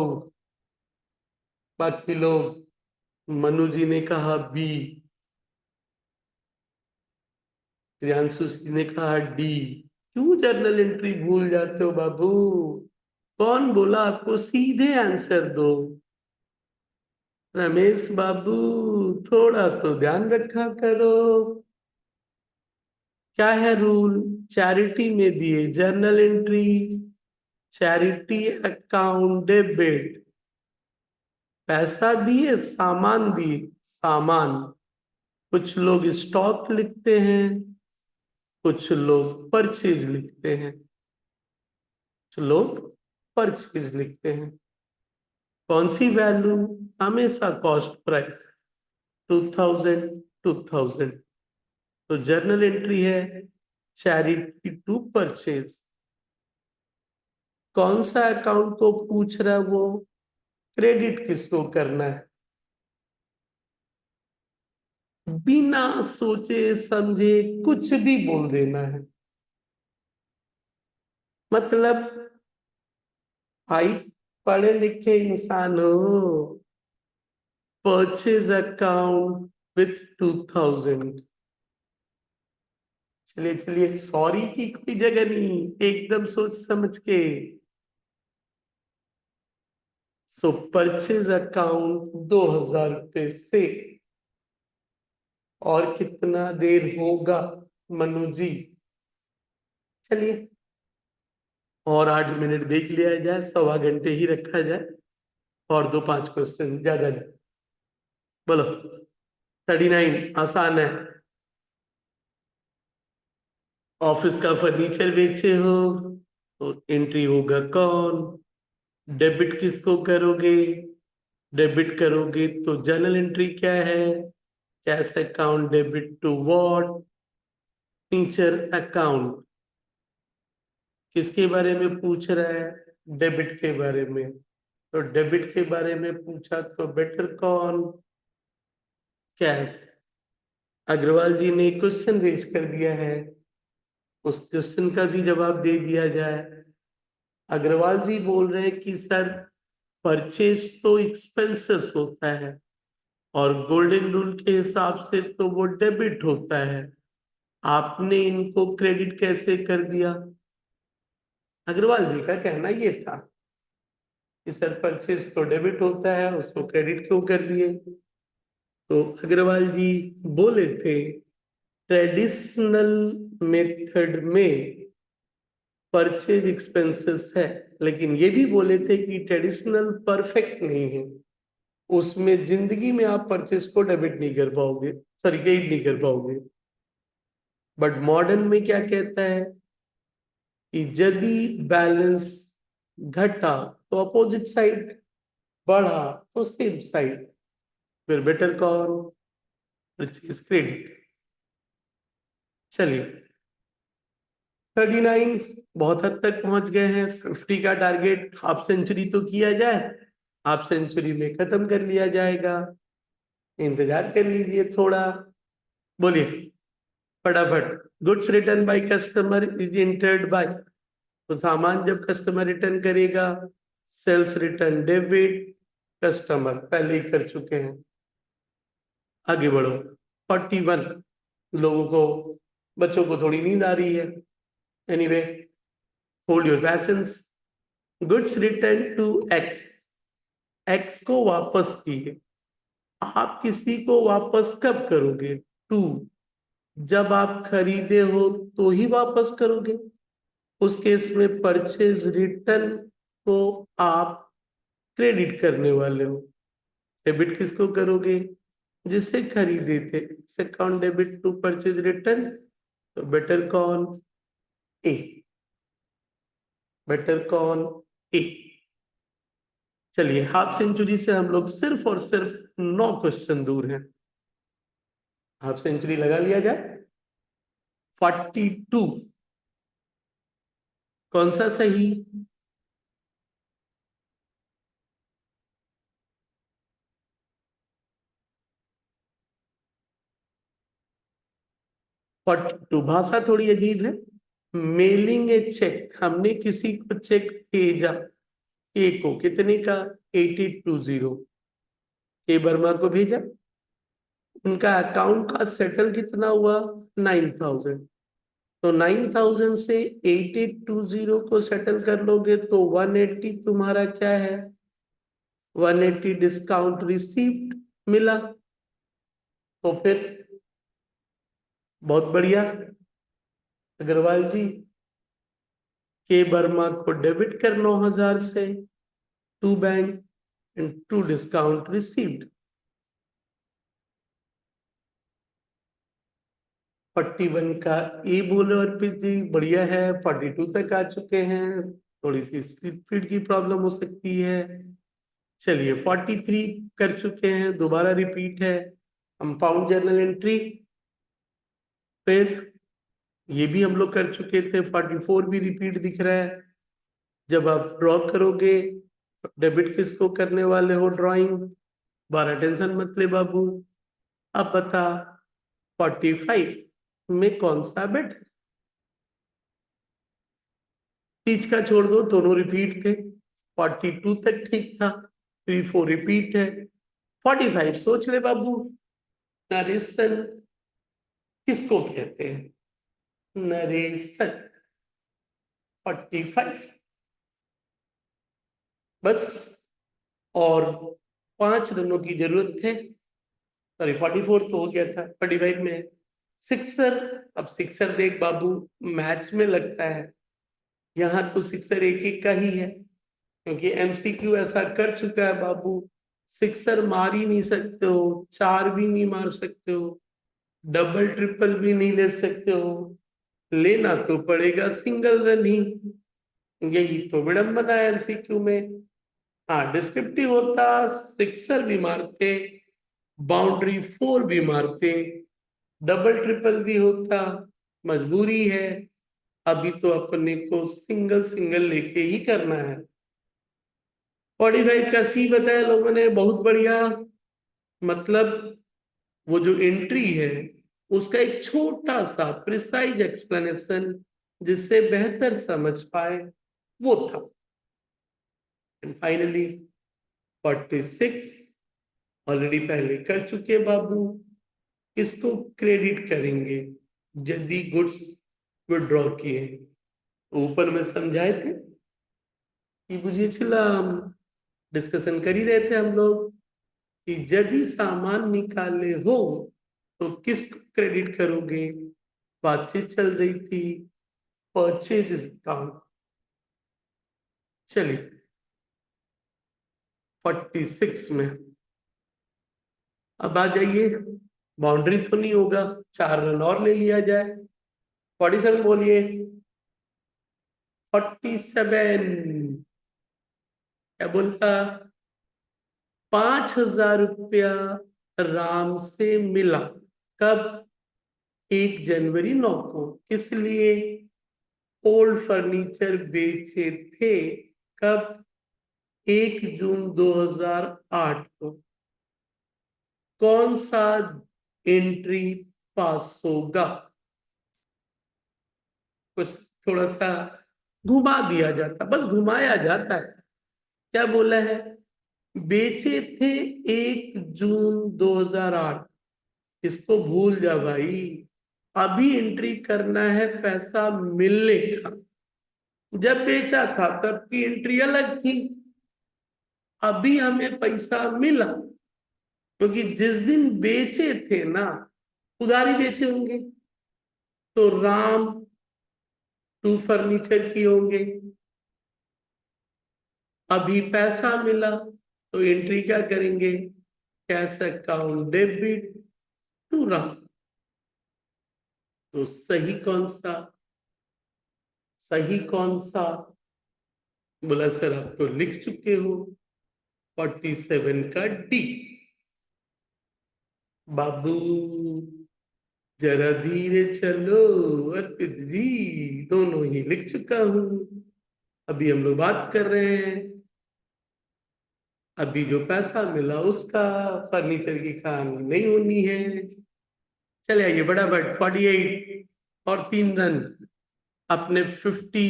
बाकी लोग, मनु जी ने कहा बी, प्रियांशु जी ने कहा डी। क्यों जर्नल एंट्री भूल जाते हो बाबू? कौन बोला आपको सीधे आंसर दो? रमेश बाबू, थोड़ा तो ध्यान रखा करो, क्या है रूल, चैरिटी में दिए journal entry, charity account debit, पैसा दिए सामान दिए, सामान, कुछ लोग स्टॉक लिखते हैं, कुछ लोग परचेज लिखते हैं, कुछ लोग परचेज लिखते हैं, कौन सी वैल्यू? हमेशा कॉस्ट प्राइस, 2,000 तो जर्नल एंट्री है चैरिटी टू परचेज। कौन सा अकाउंट को पूछ रहा है वो, क्रेडिट किसको करना है? बिना सोचे समझे कुछ भी बोल देना है। मतलब भाई पढ़े लिखे इंसान हो, परचेज अकाउंट विथ 2000। चलिए चलिए, सॉरी की कोई जगह नहीं, एकदम सोच समझ के। सो परचेज अकाउंट 2000 रुपये से। और कितना देर होगा मनु जी? चलिए और 8 मिनट देख लिया जाए, 1.25 घंटे ही रखा जाए। और दो 5 क्वेश्चन, ज्यादा नहीं। बोलो। 39 आसान है। ऑफिस का फर्नीचर बेचे हो तो एंट्री होगा कौन? डेबिट किसको करोगे? डेबिट करोगे तो जर्नल एंट्री क्या है? Cash account debit to what? Teacher account. किसके बारे में पूछ रहा है? डेबिट के बारे में। तो डेबिट के बारे में पूछा तो बेटर कौन? कैश। अग्रवाल जी ने क्वेश्चन रेज कर दिया है, उस क्वेश्चन का भी जवाब दे दिया जाए। अग्रवाल जी बोल रहे हैं कि सर परचेज तो एक्सपेंसेस होता है और गोल्डन रूल के हिसाब से तो वो डेबिट होता है, आपने इनको क्रेडिट कैसे कर दिया? अग्रवाल जी का कहना ये था कि सर परचेज तो डेबिट होता है, उसको क्रेडिट क्यों कर दिए? तो अग्रवाल जी बोले थे ट्रेडिशनल मेथड में परचेज एक्सपेंसेस है, लेकिन ये भी बोले थे कि ट्रेडिशनल परफेक्ट नहीं है, उसमें जिंदगी में आप परचेज को डेबिट नहीं कर पाओगे, सॉरी क्रेडिट नहीं कर पाओगे। बट मॉडर्न में क्या कहता है कि यदि बैलेंस घटा तो अपोजिट साइड, बढ़ा तो सेम साइड, फिर बेटर कौन? Purchase credit. चलिए 39 बहुत हद तक पहुंच गए हैं, 50 का टारगेट, हाफ सेंचुरी तो किया जाए, हाफ सेंचुरी में खत्म कर लिया जाएगा। इंतजार कर लीजिए थोड़ा। बोलिए फटाफट। Goods return by customer is entered by, तो सामान जब कस्टमर रिटर्न करेगा, सेल्स रिटर्न डेबिट, कस्टमर पहले ही कर चुके हैं। आगे बढ़ो। 41 लोगों को, बच्चों को थोड़ी नींद आ रही है। Anyway, hold your patience. Goods return to x, x को वापस किए। आप किसी को वापस कब करोगे? टू, जब आप खरीदे हो तो ही वापस करोगे। उस केस में परचेज रिटर्न को आप क्रेडिट करने वाले हो। डेबिट किसको करोगे? जिससे खरीदे थे। Account debit to purchase return, तो बेटर कौन? ए। बेटर कौन? ए। चलिए हाफ सेंचुरी से हम लोग सिर्फ और सिर्फ 9 क्वेश्चन दूर हैं। हाफ सेंचुरी लगा लिया जाए। 42 कौन सा सही? 42 भाषा थोड़ी अजीब है। मेलिंग ए चेक, हमने किसी को चेक भेजा, ए को कितने का? 8220। ए वर्मा को भेजा, उनका अकाउंट का सेटल कितना हुआ? 9000। तो 9000 से 8820 को सेटल कर लोगे तो 180 तुम्हारा क्या है? 180 डिस्काउंट रिसीव्ड मिला। तो फिर बहुत बढ़िया अग्रवाल जी, के वर्मा को डेबिट कर 9000 से, to bank and to discount received. 41 का ए बोले अर्पित जी, बढ़िया है। 42 तक आ चुके हैं, थोड़ी सी स्पीड की प्रॉब्लम हो सकती है। चलिए 43 कर चुके हैं, दोबारा रिपीट है। कंपाउंड जर्नल एंट्री, फिर ये भी हम लोग कर चुके थे। 44 भी रिपीट दिख रहा है। जब आप ड्रॉ करोगे, डेबिट किसको करने वाले हो? ड्राइंग। 12 टेंशन मत ले बाबू। अब बता 45 में कौन सा बिट? बीच का छोड़ दो, दोनों रिपीट थे। 42 तक ठीक था, 3 4 रिपीट है। 45 सोच ले बाबू, नरेशन किसको कहते हैं? नरेशन 45 बस। और 5 रनों की जरूरत है। सॉरी 44 तो हो गया था, 45 में है सिक्सर। अब सिक्सर देख बाबू, मैच में लगता है यहाँ तो सिक्सर एक एक का ही है, क्योंकि एमसीक्यू ऐसा कर चुका है बाबू। सिक्सर मार ही नहीं सकते हो, 4 भी नहीं मार सकते हो, डबल ट्रिपल भी नहीं ले सकते हो, लेना तो पड़ेगा सिंगल रन ही। यही तो विडंबना है एमसीक्यू में। हाँ डिस्क्रिप्टिव होता, सिक्सर भी मारते, बाउंड्री 4 भी मारते, डबल ट्रिपल भी होता, मजबूरी है। अभी तो अपने को सिंगल सिंगल लेके ही करना है। 45 का सी बताया लोगों ने, बहुत बढ़िया। मतलब वो जो एंट्री है उसका एक छोटा सा प्रिसाइज एक्सप्लेनेशन जिससे बेहतर समझ पाए, वो था। एंड फाइनली 46 ऑलरेडी पहले कर चुके बाबू, इसको क्रेडिट करेंगे यदि गुड्स विड्रॉ किए। ऊपर में समझाए थे कि बुझिए छिला, डिस्कशन कर ही रहे थे हम लोग कि यदि सामान निकाले हो तो किसको क्रेडिट करोगे। बातचीत चल रही थी परचेज अकाउंट। चलिए 46 में अब आ जाइए। बाउंड्री तो नहीं होगा, 4 रन और ले लिया जाए। 47 बोलिए। 47 क्या बोलता? 5,000 रुपया राम से मिला। कब? 1 जनवरी 9 को। किस लिए? ओल्ड फर्नीचर बेचे थे। कब? 1 जून 2008 को। कौन सा एंट्री पास होगा? कुछ थोड़ा सा घुमा दिया जाता, बस घुमाया जाता है। क्या बोला है? बेचे थे 1 जून 2008। इसको भूल जा भाई, अभी एंट्री करना है पैसा मिलने का। जब बेचा था तब की एंट्री अलग थी, अभी हमें पैसा मिला, क्योंकि जिस दिन बेचे थे ना उधारी बेचे होंगे, तो राम टू फर्नीचर की होंगे। अभी पैसा मिला तो एंट्री क्या करेंगे? Cash account debit to Ram. तो सही कौन सा? सही कौन सा? बोला सर आप तो लिख चुके हो, 47 का डी। बाबू जरा धीरे चलो अर्पित जी, दोनों ही लिख चुका हूं। अभी हम लोग बात कर रहे हैं अभी जो पैसा मिला उसका, फर्नीचर की कहानी नहीं होनी है। चले आइए फटाफट। 48 और 3 रन, अपने 50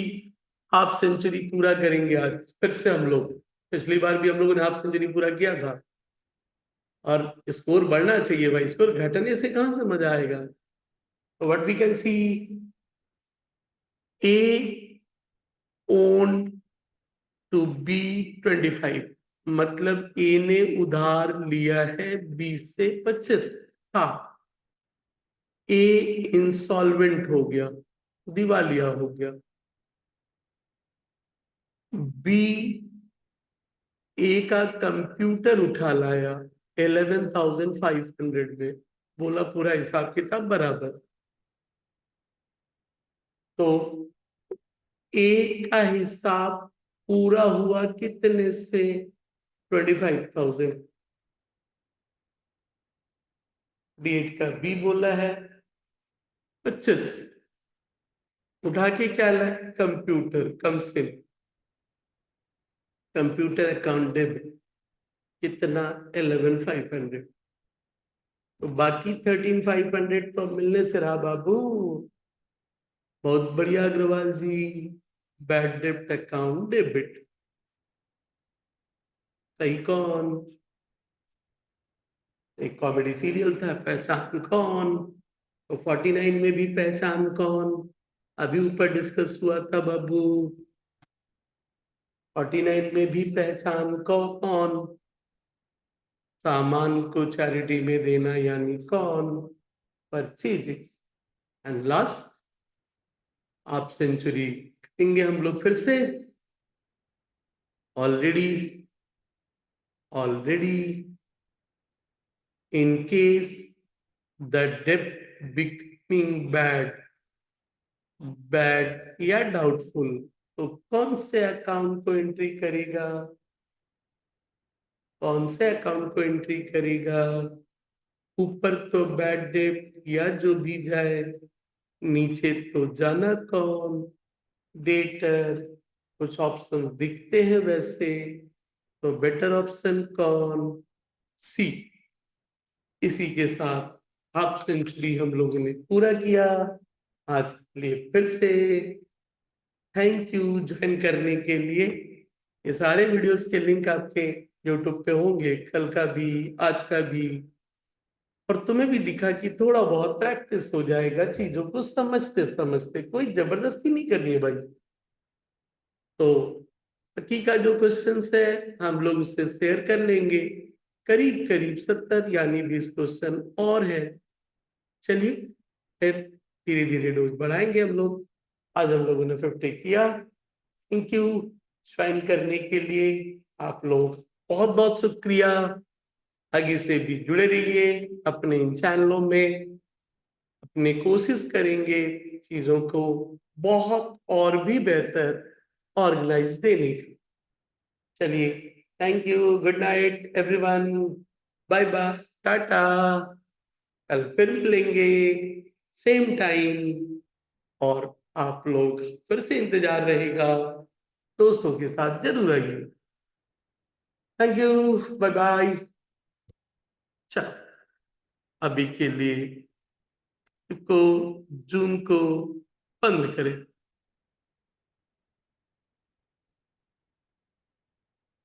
हाफ सेंचुरी पूरा करेंगे आज फिर से हम लोग। पिछली बार भी हम लोगों ने हाफ सेंचुरी पूरा किया था। और स्कोर बढ़ना चाहिए भाई, स्कोर घटने से कहां से मजा आएगा। तो what we can see, A own to be 25, मतलब ए ने उधार लिया है 20 से 25। हाँ, ए इंसॉल्वेंट हो गया, दिवालिया हो गया। बी ए का कंप्यूटर उठा लाया 11,500 में, बोला पूरा हिसाब किताब बराबर। तो ए का हिसाब पूरा हुआ कितने से? 25,000। B8 का बी बोला है 25। उठा के क्या लाए? कंप्यूटर कम से, कंप्यूटर अकाउंट डेबिट कितना? 11,500। तो बाकी 13,500 तो मिलने से रहा बाबू। बहुत बढ़िया अग्रवाल जी। बैड डेब्ट अकाउंट डेबिट। सही कौन? एक कॉमेडी सीरियल था पहचान कौन। तो 49 में भी पहचान कौन। अभी ऊपर डिस्कस हुआ था बाबू। 49 में भी पहचान कौन। सामान को चैरिटी में देना यानी कौन। परचेज। एंड लास्ट, आप सेंचुरी करेंगे हम लोग फिर से। Already already in case the डेब्ट बिकमिंग बैड, बैड या डाउटफुल, तो कौन से अकाउंट को एंट्री करेगा? कौन से अकाउंट को एंट्री करेगा? ऊपर तो बैड डेट या जो भी जाए, नीचे तो जाना कौन? डेटर। कुछ ऑप्शन दिखते हैं वैसे, तो बेटर ऑप्शन कौन? सी। इसी के साथ हाफ सेंचुरी हम लोगों ने पूरा किया। आज के लिए फिर से थैंक यू ज्वाइन करने के लिए। ये सारे वीडियोस के लिंक आपके यूट्यूब पे होंगे, कल का भी आज का भी। और तुम्हें भी दिखा कि थोड़ा बहुत प्रैक्टिस हो जाएगा चीजों को समझते समझते, कोई जबरदस्ती नहीं करनी है भाई। तो बाकी का जो क्वेश्चंस है हम लोग उससे शेयर कर लेंगे। करीब करीब 70 यानी 20 क्वेश्चन और है। चलिए फिर धीरे धीरे डोज बढ़ाएंगे हम लोग। आज हम लोगों ने 50 किया। थैंक यू ज्वाइन करने के लिए। आप लोग बहुत बहुत शुक्रिया। आगे से भी जुड़े रहिए अपने इन चैनलों में। अपने कोशिश करेंगे चीजों को बहुत और भी बेहतर ऑर्गेनाइज देने की। चलिए, thank you, good night everyone, bye bye, tata. कल फिर मिलेंगे सेम टाइम। और आप लोग फिर से इंतजार रहेगा। दोस्तों के साथ जरूर आइए। Thank you, bye bye. चल, अभी के लिए को जूम को बंद करें।